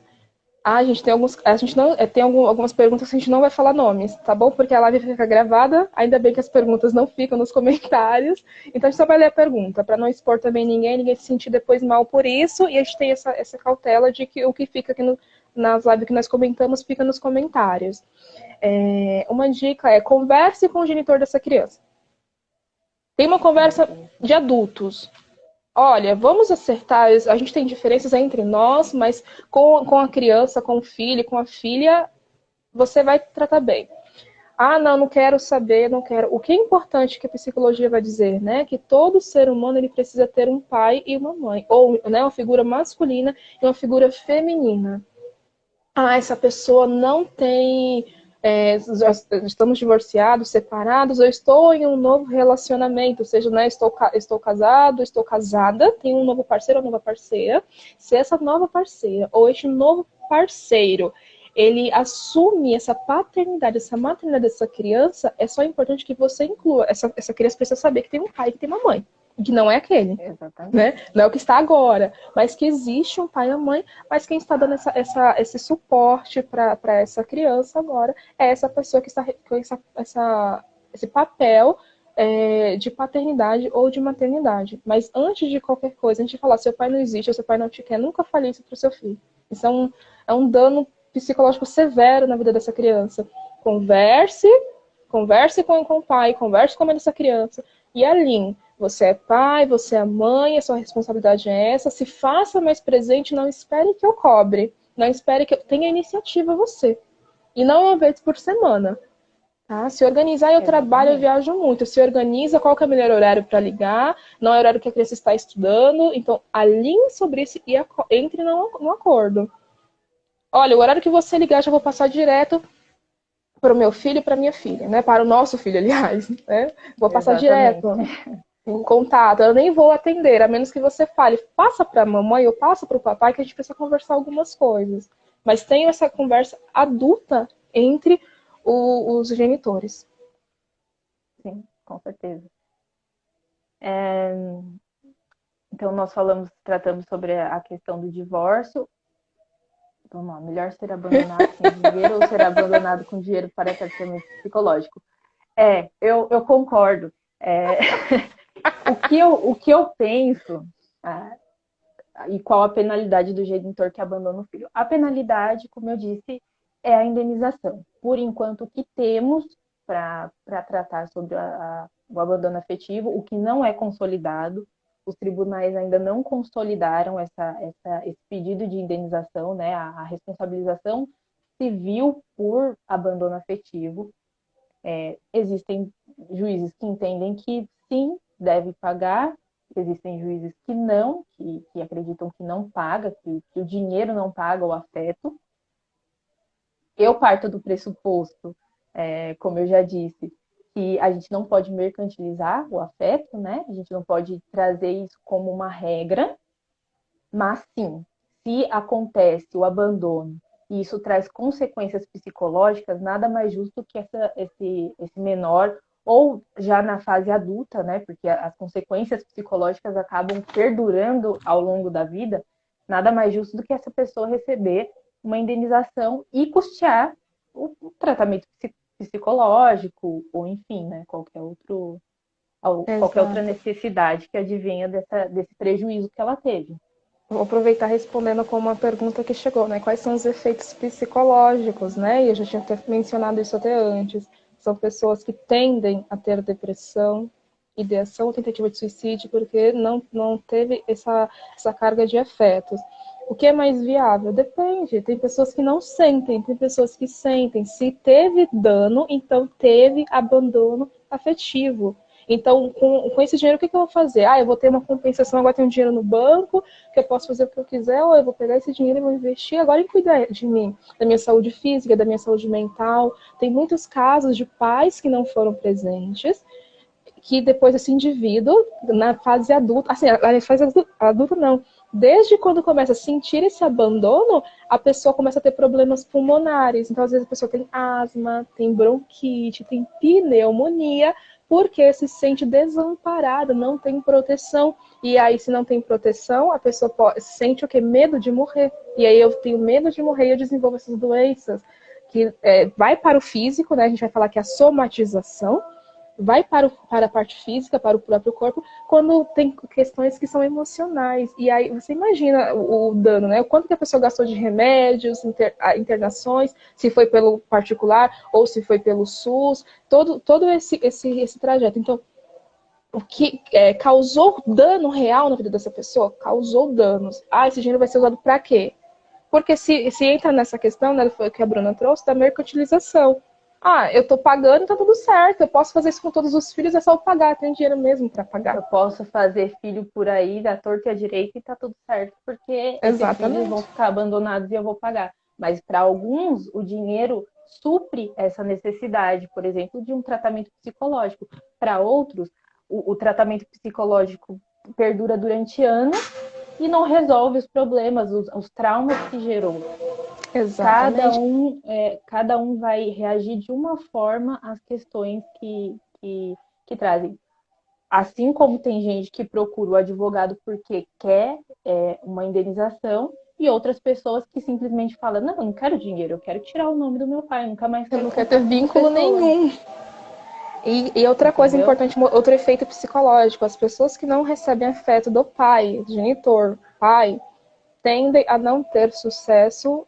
A gente tem algumas perguntas que a gente não vai falar nomes, tá bom? Porque a live fica gravada, ainda bem que as perguntas não ficam nos comentários. Então a gente só vai ler a pergunta, para não expor também ninguém se sentir depois mal por isso. E a gente tem essa cautela de que o que fica aqui nas lives que nós comentamos fica nos comentários. Uma dica é: converse com o genitor dessa criança. Tem uma conversa de adultos. Olha, vamos acertar, a gente tem diferenças entre nós, mas com a criança, com o filho, com a filha, você vai tratar bem. Ah, não quero saber, não quero. O que é importante que a psicologia vai dizer, né? Que todo ser humano ele precisa ter um pai e uma mãe, ou né, uma figura masculina e uma figura feminina. Ah, essa pessoa não tem... estamos divorciados, separados, eu estou em um novo relacionamento, ou seja, né, estou casado, estou casada, tenho um novo parceiro ou nova parceira. Se essa nova parceira ou este novo parceiro, ele assume essa paternidade, essa maternidade dessa criança, é só importante que você inclua. Essa criança precisa saber que tem um pai e que tem uma mãe. Que não é aquele. Exatamente. Né? Não é o que está agora, mas que existe um pai e uma mãe, mas quem está dando esse suporte para essa criança agora é essa pessoa que está com esse papel de paternidade ou de maternidade. Mas antes de qualquer coisa, a gente falar seu pai não existe, ou seu pai não te quer, nunca fale isso para o seu filho. Isso é um dano psicológico severo na vida dessa criança. Converse com o pai, converse com a mãe dessa criança e alinhe. Você é pai, você é mãe, a sua responsabilidade é essa. Se faça mais presente, não espere que eu cobre. Não espere que eu tenha iniciativa você. E não uma vez por semana. Tá? Se organizar, eu trabalho, eu viajo muito. Se organiza qual que é o melhor horário para ligar, não é o horário que a criança está estudando. Então, alinhe sobre isso e entre no acordo. Olha, o horário que você ligar, já vou passar direto para o meu filho e para minha filha, né? Para o nosso filho, aliás. Né? Vou passar direto em contato, eu nem vou atender, a menos que você fale, passa para a mamãe ou passa para o papai, que a gente precisa conversar algumas coisas. Mas tenha essa conversa adulta entre os genitores. Sim, com certeza. Então, nós tratamos sobre a questão do divórcio. Vamos lá, melhor ser abandonado sem dinheiro ou ser abandonado com dinheiro para tratamento psicológico? Eu concordo. O que eu penso, e qual a penalidade do genitor que abandona o filho? A penalidade, como eu disse, é a indenização. Por enquanto, o que temos para tratar sobre o abandono afetivo, o que não é consolidado, os tribunais ainda não consolidaram esse pedido de indenização, né, a responsabilização civil por abandono afetivo. Existem juízes que entendem que sim, deve pagar, existem juízes que não, que acreditam que não paga, que o dinheiro não paga o afeto. Eu parto do pressuposto, como eu já disse, que a gente não pode mercantilizar o afeto, né? A gente não pode trazer isso como uma regra, mas sim, se acontece o abandono e isso traz consequências psicológicas, nada mais justo que esse menor, ou já na fase adulta, né? Porque as consequências psicológicas acabam perdurando ao longo da vida, nada mais justo do que essa pessoa receber uma indenização e custear o tratamento psicológico, ou enfim, né? Qualquer outra necessidade que advenha desse prejuízo que ela teve. Vou aproveitar respondendo com uma pergunta que chegou, né? Quais são os efeitos psicológicos, né? E eu já tinha até mencionado isso até antes. são pessoas que tendem a ter depressão, ideação ou tentativa de suicídio, porque não teve essa carga de afetos. O que é mais viável? Depende. Tem pessoas que não sentem, tem pessoas que sentem. Se teve dano, então teve abandono afetivo. Então, com esse dinheiro, o que eu vou fazer? Eu vou ter uma compensação, agora tenho um dinheiro no banco, que eu posso fazer o que eu quiser, ou eu vou pegar esse dinheiro e vou investir agora em cuidar de mim, da minha saúde física, da minha saúde mental. Tem muitos casos de pais que não foram presentes, que depois esse indivíduo, na fase adulta, assim, na fase adulta não, desde quando começa a sentir esse abandono, a pessoa começa a ter problemas pulmonares. Então, às vezes, a pessoa tem asma, tem bronquite, tem pneumonia, porque se sente desamparada, não tem proteção. E aí, se não tem proteção, a pessoa sente o quê? Medo de morrer. E aí, eu tenho medo de morrer e eu desenvolvo essas doenças. Que vai para o físico, né? A gente vai falar que é a somatização, vai para a parte física, para o próprio corpo, quando tem questões que são emocionais. E aí você imagina o dano, né? O quanto que a pessoa gastou de remédios, internações, se foi pelo particular ou se foi pelo SUS, todo esse trajeto. Então, o que causou dano real na vida dessa pessoa? Causou danos. Esse dinheiro vai ser usado para quê? Porque se entra nessa questão, né, foi o que a Bruna trouxe, da mercantilização. Eu tô pagando, tá tudo certo. Eu posso fazer isso com todos os filhos, é só eu pagar. Tem dinheiro mesmo para pagar. Eu posso fazer filho por aí, da torta e à direita, e tá tudo certo, porque esses filhos vão ficar abandonados e eu vou pagar. Mas para alguns, o dinheiro supre essa necessidade, por exemplo, de um tratamento psicológico. Para outros, o tratamento psicológico perdura durante anos e não resolve os problemas, os traumas que gerou. Exatamente. Cada um vai reagir de uma forma às questões que trazem. Assim como tem gente que procura o advogado porque quer uma indenização, e outras pessoas que simplesmente falam, não, eu não quero dinheiro, eu quero tirar o nome do meu pai, eu nunca mais quero Eu não quero ter vínculo nenhum. E outra coisa importante, outro efeito psicológico, as pessoas que não recebem afeto do pai, genitor, pai, tendem a não ter sucesso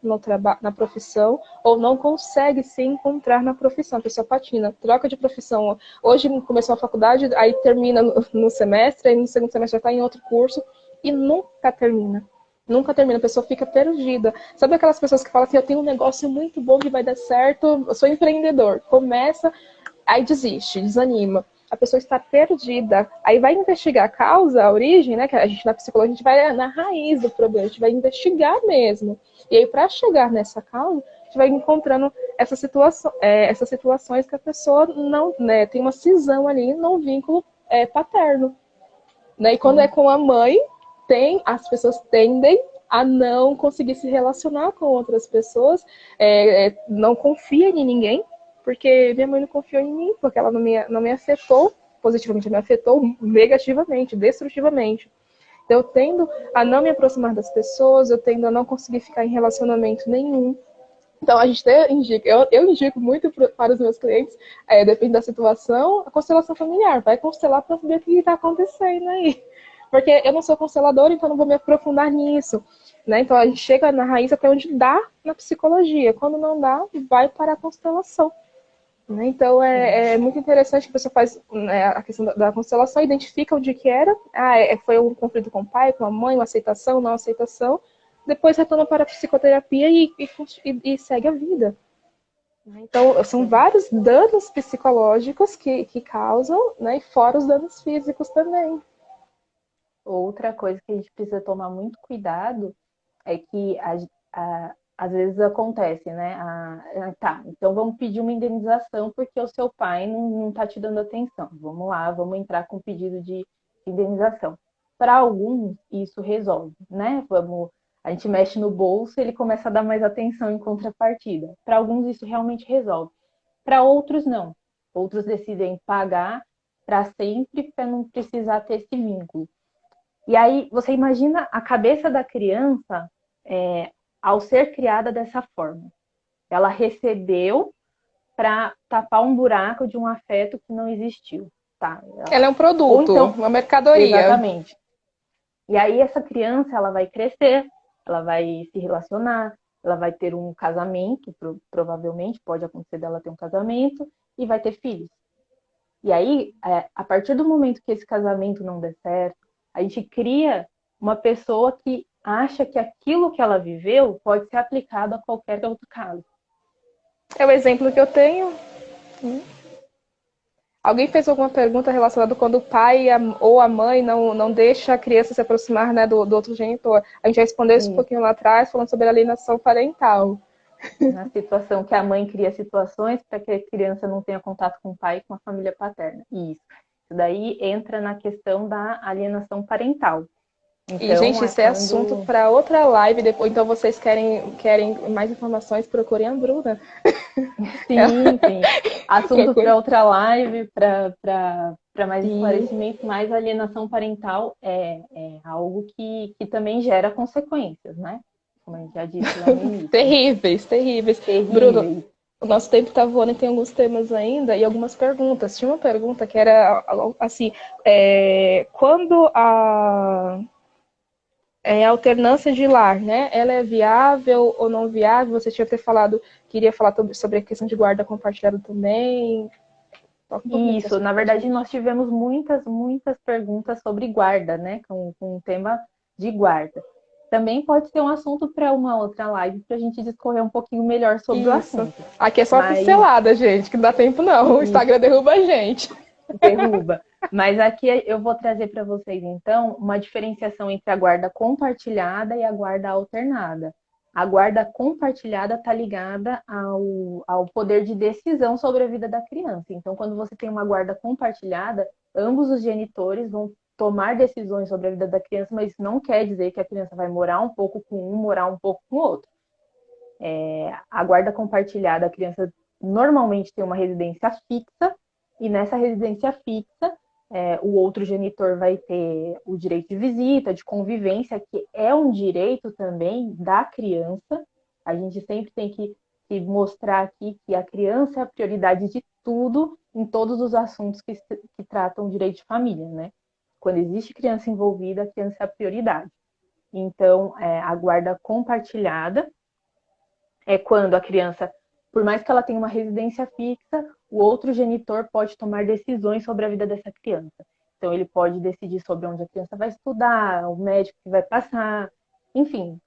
na profissão ou não consegue se encontrar na profissão. A pessoa patina, troca de profissão. Hoje começou a faculdade, aí termina no semestre, aí no segundo semestre já está em outro curso e nunca termina. Nunca termina, a pessoa fica perdida. Sabe aquelas pessoas que falam assim, eu tenho um negócio muito bom que vai dar certo, eu sou empreendedor. Começa, aí desiste, desanima. A pessoa está perdida. Aí vai investigar a causa, a origem, né? Que a gente na psicologia, a gente vai na raiz do problema, a gente vai investigar mesmo. E aí, para chegar nessa causa, a gente vai encontrando essas situações que a pessoa não, né, tem uma cisão ali no vínculo paterno. Né? E quando é com a mãe, as pessoas tendem a não conseguir se relacionar com outras pessoas, não confia em ninguém, porque minha mãe não confiou em mim, porque ela não me afetou positivamente, me afetou negativamente, destrutivamente. Então, eu tendo a não me aproximar das pessoas, eu tendo a não conseguir ficar em relacionamento nenhum. Então, a gente indica, eu indico muito para os meus clientes, depende da situação, a constelação familiar. Vai constelar para saber o que está acontecendo aí. Porque eu não sou consteladora, então não vou me aprofundar nisso. Né? Então, a gente chega na raiz até onde dá na psicologia. Quando não dá, vai para a constelação. Né? Então, é muito interessante que a pessoa faz a questão da constelação, identifica onde que era. Foi um conflito com o pai, com a mãe, uma aceitação, não aceitação. Depois retorna para a psicoterapia e segue a vida. Então, são vários danos psicológicos que causam, né? E fora os danos físicos também. Outra coisa que a gente precisa tomar muito cuidado é que às vezes acontece, né? Tá, então vamos pedir uma indenização porque o seu pai não tá te dando atenção. Vamos lá, vamos entrar com pedido de indenização. Para alguns, isso resolve, né? A gente mexe no bolso e ele começa a dar mais atenção em contrapartida. Para alguns, isso realmente resolve. Para outros, não. Outros decidem pagar para sempre para não precisar ter esse vínculo. E aí, você imagina a cabeça da criança ao ser criada dessa forma. Ela recebeu para tapar um buraco de um afeto que não existiu. Tá? Ela é um produto, então, uma mercadoria. Exatamente. E aí, essa criança, ela vai crescer, ela vai se relacionar, ela vai ter um casamento, provavelmente, pode acontecer dela ter um casamento, e vai ter filhos. E aí, a partir do momento que esse casamento não der certo, a gente cria uma pessoa que acha que aquilo que ela viveu pode ser aplicado a qualquer outro caso. É o exemplo que eu tenho. Alguém fez alguma pergunta relacionada quando o pai ou a mãe não deixa a criança se aproximar, né, do outro genitor. A gente já respondeu isso um pouquinho lá atrás, falando sobre a alienação parental. Na situação que a mãe cria situações para que a criança não tenha contato com o pai e com a família paterna. Isso daí entra na questão da alienação parental. Então, e, gente, isso é assunto para outra live depois. Então, vocês querem mais informações, procurem a Bruna. Sim, sim. Assunto para outra live, para mais esclarecimento, mas a alienação parental é algo que também gera consequências, né? Como a gente já disse lá no início. Terríveis. Bruno, o nosso tempo está voando e tem alguns temas ainda e algumas perguntas. Tinha uma pergunta que era assim, quando a alternância de lar, né? Ela é viável ou não viável? Você tinha até falado, queria falar sobre a questão de guarda compartilhada também. Isso, na verdade nós tivemos muitas perguntas sobre guarda, né? Com o tema de guarda. Também pode ser um assunto para uma outra live para a gente discorrer um pouquinho melhor sobre o assunto. Aqui é só pincelada, gente, que não dá tempo não. O Instagram derruba a gente. Derruba. Mas aqui eu vou trazer para vocês, então, uma diferenciação entre a guarda compartilhada e a guarda alternada. A guarda compartilhada está ligada ao poder de decisão sobre a vida da criança. Então, quando você tem uma guarda compartilhada, ambos os genitores vão tomar decisões sobre a vida da criança, mas isso não quer dizer que a criança vai morar um pouco com um, morar um pouco com o outro. A guarda compartilhada, a criança normalmente tem uma residência fixa, e nessa residência fixa, o outro genitor vai ter o direito de visita, de convivência, que é um direito também da criança. A gente sempre tem que mostrar aqui que a criança é a prioridade de tudo, em todos os assuntos que tratam direito de família, né? Quando existe criança envolvida, a criança é a prioridade. Então, a guarda compartilhada é quando a criança, por mais que ela tenha uma residência fixa, o outro genitor pode tomar decisões sobre a vida dessa criança. Então, ele pode decidir sobre onde a criança vai estudar, o médico que vai passar, enfim.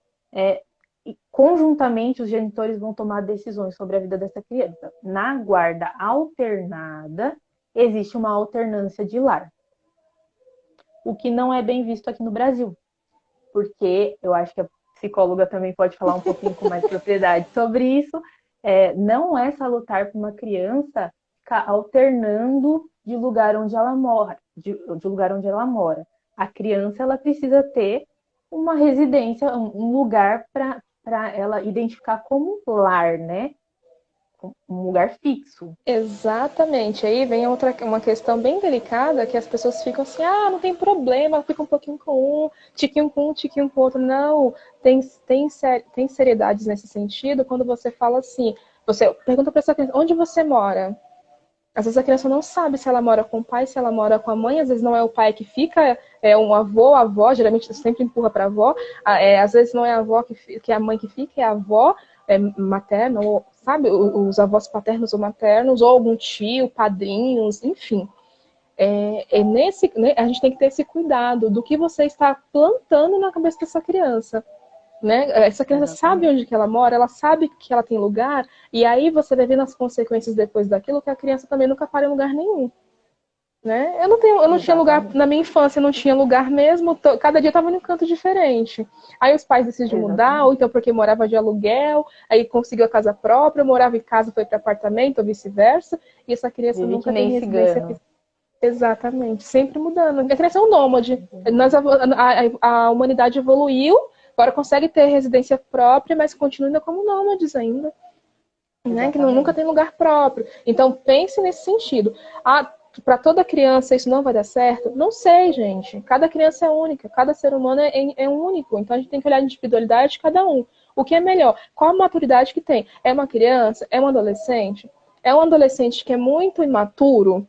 E conjuntamente, os genitores vão tomar decisões sobre a vida dessa criança. Na guarda alternada, existe uma alternância de lar. O que não é bem visto aqui no Brasil. Porque eu acho que a psicóloga também pode falar um pouquinho com mais propriedade sobre isso. Não é salutar para uma criança ficar alternando de lugar onde ela mora, de lugar onde ela mora. A criança ela precisa ter uma residência, um lugar para ela identificar como lar, né? Um lugar fixo. Exatamente. Aí vem uma questão bem delicada, que as pessoas ficam assim, não tem problema, fica um pouquinho com um, tiquinho com o outro. Não, tem seriedades nesse sentido quando você fala assim, você pergunta para essa criança, onde você mora? Às vezes a criança não sabe se ela mora com o pai, se ela mora com a mãe, às vezes não é o pai que fica, é um avô, a avó, geralmente sempre empurra para a avó, às vezes não é a avó que é a mãe que fica, é a avó materna, ou, sabe, os avós paternos ou maternos, ou algum tio, padrinhos, enfim. A gente tem que ter esse cuidado do que você está plantando na cabeça dessa criança. Né? Essa criança sabe onde que ela mora, ela sabe que ela tem lugar, e aí você vai vendo as consequências depois daquilo, que a criança também nunca para em lugar nenhum. Né? Eu não tinha lugar, na minha infância não tinha lugar mesmo, cada dia eu estava em um canto diferente. Aí os pais decidem mudar, ou então porque morava de aluguel, aí conseguiu a casa própria, morava em casa, foi para apartamento, ou vice-versa, e essa criança nunca tem residência. Exatamente, sempre mudando. A criança é um nômade. A humanidade evoluiu, agora consegue ter residência própria, mas continua ainda como nômades ainda. Né? Que nunca tem lugar próprio. Então, pense nesse sentido. Para toda criança isso não vai dar certo? Não sei, gente. Cada criança é única, cada ser humano é único. Então, a gente tem que olhar a individualidade de cada um. O que é melhor? Qual a maturidade que tem? É uma criança? É um adolescente? É um adolescente que é muito imaturo?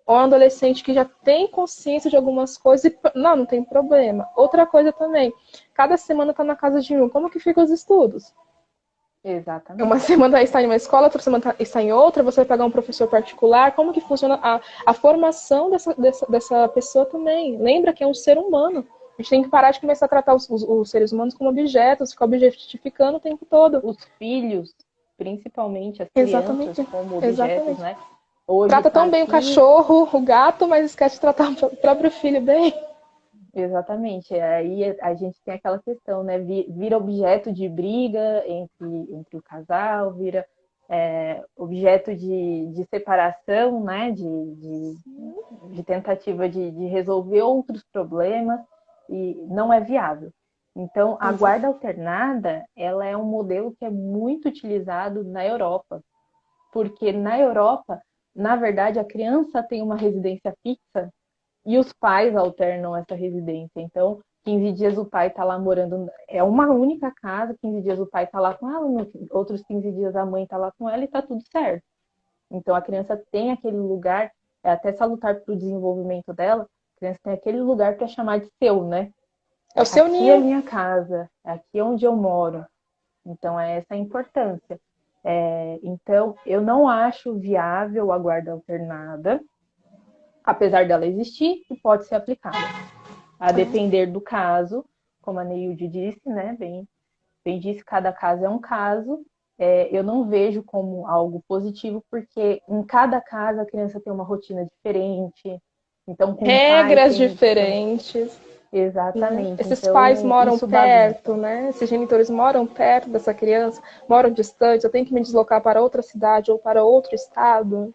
Ou um adolescente que já tem consciência de algumas coisas e não tem problema. Outra coisa também, cada semana está na casa de um. Como que ficam os estudos? Exatamente. Uma semana está em uma escola, outra semana está em outra, você vai pagar um professor particular. Como que funciona a formação dessa pessoa também? Lembra que é um ser humano. A gente tem que parar de começar a tratar os seres humanos como objetos, ficar objetificando o tempo todo. Os filhos, principalmente as crianças, Exatamente. como objetos, Exatamente. né? Hoje Trata está tão bem o aqui. cachorro, o gato, mas esquece de tratar o próprio filho bem. Exatamente. Aí a gente tem aquela questão, né? Vira objeto de briga entre o casal, vira objeto de separação, né? De tentativa de resolver outros problemas e não é viável. Então, a Exato. guarda alternada, ela é um modelo que é muito utilizado na Europa, porque na Europa, na verdade, a criança tem uma residência fixa e os pais alternam essa residência. Então, 15 dias o pai está lá morando, é uma única casa, 15 dias o pai está lá com ela, outros 15 dias a mãe está lá com ela e está tudo certo. Então, a criança tem aquele lugar, é até salutar para o desenvolvimento dela, a criança tem aquele lugar para chamar de seu, né? É o seu Aqui é ninho. minha casa, aqui é onde eu moro. Então, é essa a importância. Então, eu não acho viável a guarda alternada, apesar dela existir e pode ser aplicada. A depender do caso, como a Neilde disse, né? Bem disse, cada caso é um caso. Eu não vejo como algo positivo, porque em cada casa a criança tem uma rotina diferente. Então, com o pai Regras tem. diferentes. Né? Exatamente. Esses pais Então, moram isso bagunça. perto, né? Esses genitores moram perto dessa criança, moram distantes, eu tenho que me deslocar para outra cidade ou para outro estado.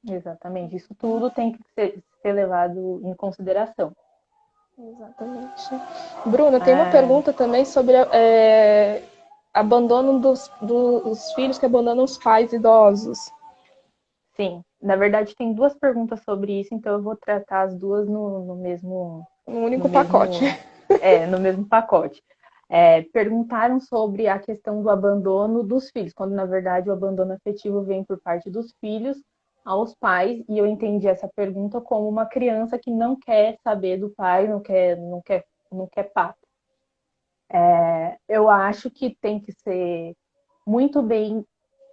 Exatamente. Isso tudo tem que ser levado em consideração. Exatamente. Bruna, tem uma Ah, pergunta também sobre abandono dos filhos que abandonam os pais idosos. sim. Na verdade, tem duas perguntas sobre isso, então eu vou tratar as duas no mesmo, Um no único pacote. mesmo, no mesmo pacote. Perguntaram sobre a questão do abandono dos filhos, quando na verdade o abandono afetivo vem por parte dos filhos aos pais, e eu entendi essa pergunta como uma criança que não quer saber do pai, não quer papo. Eu acho que tem que ser muito bem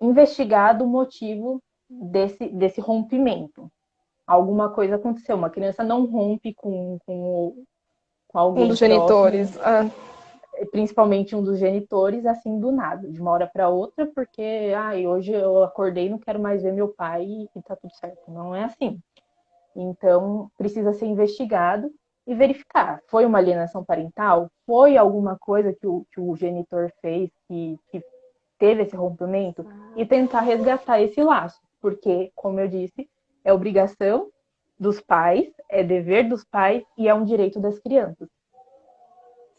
investigado o motivo desse rompimento. Alguma coisa aconteceu, uma criança não rompe com Um alguém dos genitores. próximo, principalmente um dos genitores, assim do nada, de uma hora para outra, porque hoje eu acordei e não quero mais ver meu pai e tá tudo certo. Não é assim. Então, precisa ser investigado e verificar. Foi uma alienação parental? Foi alguma coisa que o genitor fez que teve esse rompimento? E tentar resgatar esse laço. Porque, como eu disse, é obrigação dos pais, é dever dos pais e é um direito das crianças.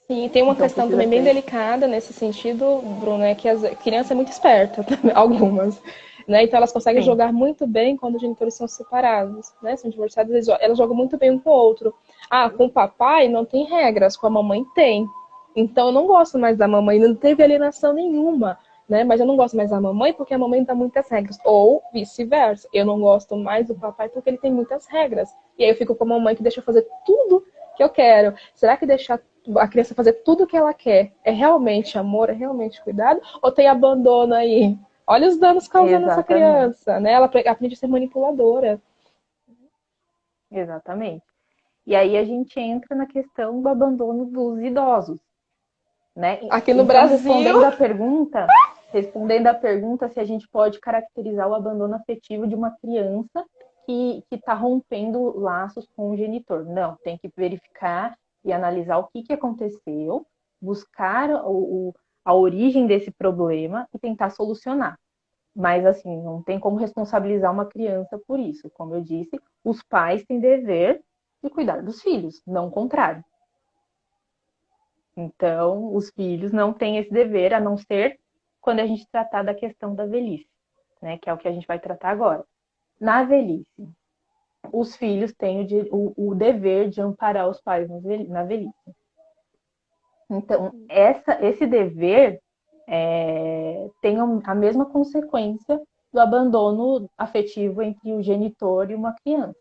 Sim, tem uma Então, questão precisa também bem ser. delicada nesse sentido, Bruno, é que as crianças é muito esperta, algumas, né? Então elas conseguem Sim, jogar muito bem quando os genitores são separados, né? São divorciados, elas jogam muito bem um com o outro. Ah, com o papai não tem regras, com a mamãe tem. Então eu não gosto mais da mamãe, não teve alienação nenhuma, né? Mas eu não gosto mais da mamãe porque a mamãe dá muitas regras. Ou vice-versa, eu não gosto mais do papai porque ele tem muitas regras. E aí eu fico com a mamãe que deixa eu fazer tudo que eu quero. Será que deixar a criança fazer tudo o que ela quer é realmente amor, é realmente cuidado? Ou tem abandono aí? Olha os danos causando essa exatamente. criança, né? Ela aprende a ser manipuladora. Exatamente. E aí a gente entra na questão do abandono dos idosos, né? Aqui no Então, Brasil, respondendo a pergunta se a gente pode caracterizar o abandono afetivo de uma criança que está rompendo laços com o genitor. Não, tem que verificar e analisar o que aconteceu, buscar a origem desse problema e tentar solucionar. Mas, assim, não tem como responsabilizar uma criança por isso. Como eu disse, os pais têm dever de cuidar dos filhos, não o contrário. Então, os filhos não têm esse dever, a não ser quando a gente tratar da questão da velhice, né? Que é o que a gente vai tratar agora. Na velhice, os filhos têm o dever de amparar os pais na velhice. Então, esse dever tem a mesma consequência do abandono afetivo entre o genitor e uma criança.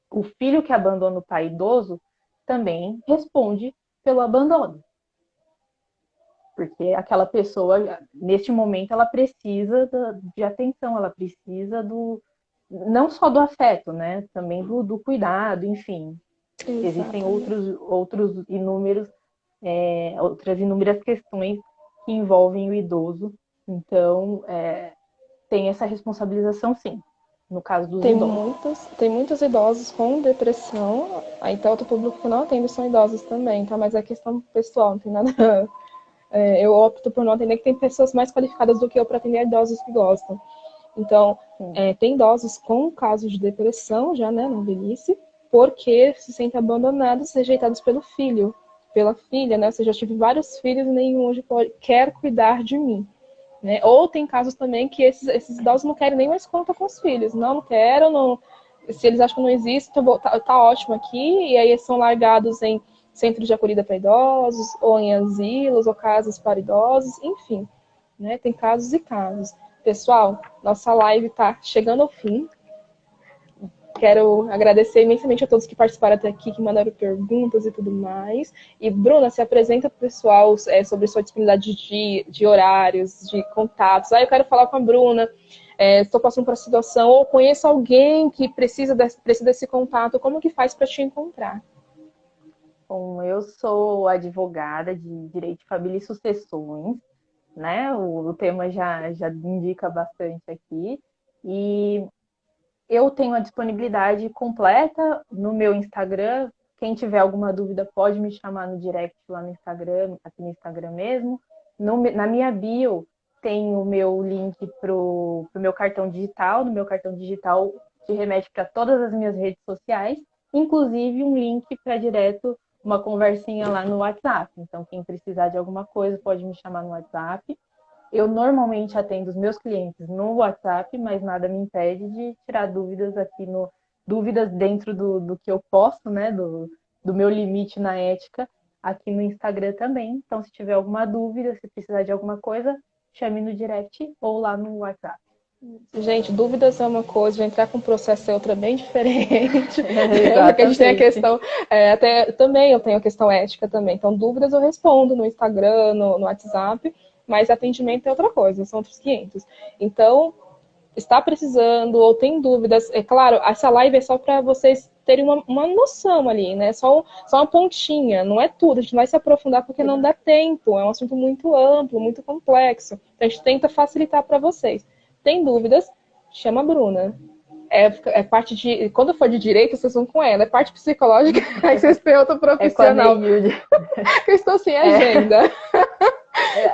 O filho que abandona o pai idoso também responde pelo abandono. Porque aquela pessoa, neste momento, ela precisa de atenção, ela precisa não só do afeto, né? Também do cuidado, enfim. Existem Exatamente. outras inúmeras questões que envolvem o idoso. Então, tem essa responsabilização, sim, no caso dos idosos. Tem muitos idosos com depressão, aí então outro público que não atende são idosos também, tá? Mas é questão pessoal, não tem nada. Eu opto por não atender, que tem pessoas mais qualificadas do que eu para atender idosos que gostam. Então, Sim, tem idosos com casos de depressão já, né, na velhice, porque se sentem abandonados, rejeitados pelo filho, pela filha, né? Ou seja, eu tive vários filhos e nenhum hoje quer cuidar de mim. Né? Ou tem casos também que esses idosos não querem nem mais conta com os filhos. Não, não quero, não. Se eles acham que não existe, tá ótimo aqui. E aí eles são largados em centros de acolhida para idosos, ou em asilos, ou casas para idosos, enfim. Né? Tem casos e casos. Pessoal, nossa live está chegando ao fim. Quero agradecer imensamente a todos que participaram até aqui, que mandaram perguntas e tudo mais. E, Bruna, se apresenta para o pessoal sobre sua disponibilidade de horários, de contatos. Eu quero falar com a Bruna, estou passando por essa situação, ou conheço alguém que precisa desse contato, como que faz para te encontrar? bom, eu sou advogada de Direito de Família e Sucessões, né? O tema já indica bastante aqui. E eu tenho a disponibilidade completa no meu Instagram. Quem tiver alguma dúvida pode me chamar no direct lá no Instagram, aqui no Instagram mesmo. Na minha bio tem o meu link pro meu cartão digital. No meu cartão digital te remete para todas as minhas redes sociais, inclusive um link para direto uma conversinha lá no WhatsApp. Então, quem precisar de alguma coisa pode me chamar no WhatsApp. Eu normalmente atendo os meus clientes no WhatsApp, mas nada me impede de tirar dúvidas aqui dúvidas dentro do que eu posso, né? Do meu limite na ética, aqui no Instagram também. Então, se tiver alguma dúvida, se precisar de alguma coisa, chame no direct ou lá no WhatsApp. Gente, dúvidas é uma coisa, já entrar com processo é outra bem diferente. Porque a gente tem a Exatamente. questão, até também eu tenho a questão ética também. Então, dúvidas eu respondo no Instagram, no WhatsApp, mas atendimento é outra coisa, são outros 500. Então, está precisando ou tem dúvidas, é claro, essa live é só para vocês terem uma noção ali, né? Só uma pontinha, não é tudo, a gente não vai se aprofundar porque não dá tempo, é um assunto muito amplo, muito complexo. Então, a gente tenta facilitar para vocês. Tem dúvidas? Chama a Bruna. Parte de. Quando for de direito, vocês vão com ela. É parte psicológica, aí vocês têm outro É com a profissional. Neilde. Eu estou sem agenda.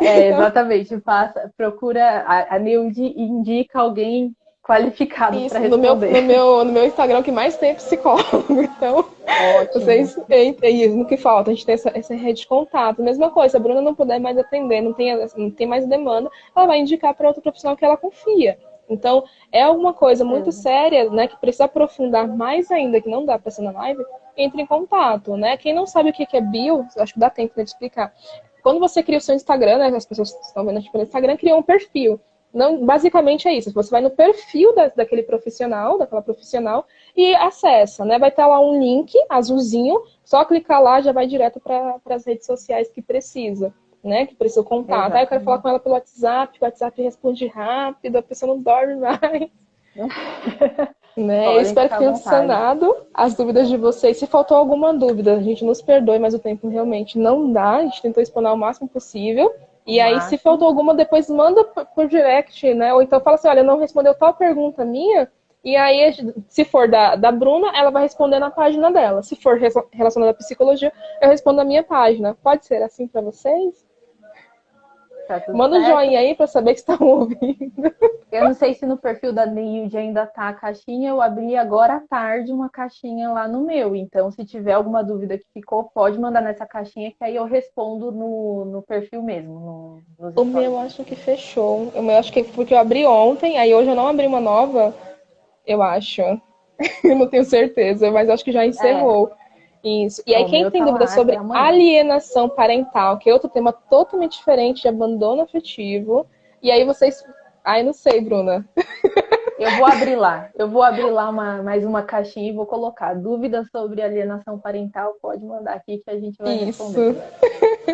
Exatamente. Procura a Neilde e indica alguém qualificado para Isso, responder. no meu Instagram o que mais tem é psicólogo. Então, Ótimo. vocês isso no que falta. A gente tem essa rede de contato. Mesma coisa, se a Bruna não puder mais atender, não tem mais demanda, ela vai indicar para outro profissional que ela confia. Então, é alguma coisa muito séria, né, que precisa aprofundar mais ainda, que não dá para ser na live, entre em contato, né? Quem não sabe o que é bio, acho que dá tempo de explicar. Quando você cria o seu Instagram, né, as pessoas que estão vendo aqui pelo Instagram, criam um perfil. Não, basicamente é isso. Você vai no perfil daquele profissional, daquela profissional, e acessa, né? Vai estar lá um link azulzinho, só clicar lá já vai direto para as redes sociais que precisa, né? Que precisa o contato. Aí eu quero falar com ela pelo WhatsApp, o WhatsApp responde rápido, a pessoa não dorme mais. Né? Eu Podem espero que ficar à tenha vontade. sanado as dúvidas de vocês. Se faltou alguma dúvida, a gente nos perdoe, mas o tempo realmente não dá. A gente tentou explanar o máximo possível. E aí, se faltou alguma, depois manda por direct, né? Ou então fala assim, olha, não respondeu tal pergunta minha. E aí, se for da Bruna, ela vai responder na página dela. Se for relacionada à psicologia, eu respondo na minha página. Pode ser assim para vocês? Tá tudo Manda um certo? joinha aí para saber que estão ouvindo. Eu não sei se no perfil da Neilde ainda tá a caixinha. Eu abri agora à tarde uma caixinha lá no meu. Então, se tiver alguma dúvida que ficou, pode mandar nessa caixinha que aí eu respondo no perfil mesmo, nos O stories. meu acho que fechou. O meu acho que porque eu abri ontem, aí hoje eu não abri uma nova, eu acho. Eu não tenho certeza, mas acho que já É, encerrou. Isso. E aí, o quem meu tem tá dúvida lá até sobre amanhã. alienação parental, que é outro tema totalmente diferente de abandono afetivo, e aí vocês. Ai, não sei, Bruna. Eu vou abrir lá mais uma caixinha e vou colocar dúvidas sobre alienação parental, pode mandar aqui que a gente vai responder. Isso.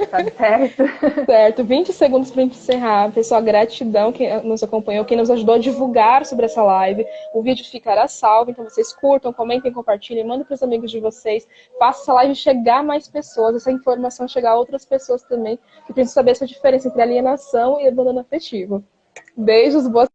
Tá certo? Certo, 20 segundos para encerrar. Pessoal, gratidão quem nos acompanhou, quem nos ajudou a divulgar sobre essa live. O vídeo ficará salvo, então vocês curtam, comentem, compartilhem, mandem para os amigos de vocês. Faça essa live chegar a mais pessoas, essa informação chegar a outras pessoas também, que precisam saber essa diferença entre alienação e abandono afetivo. Beijos, boas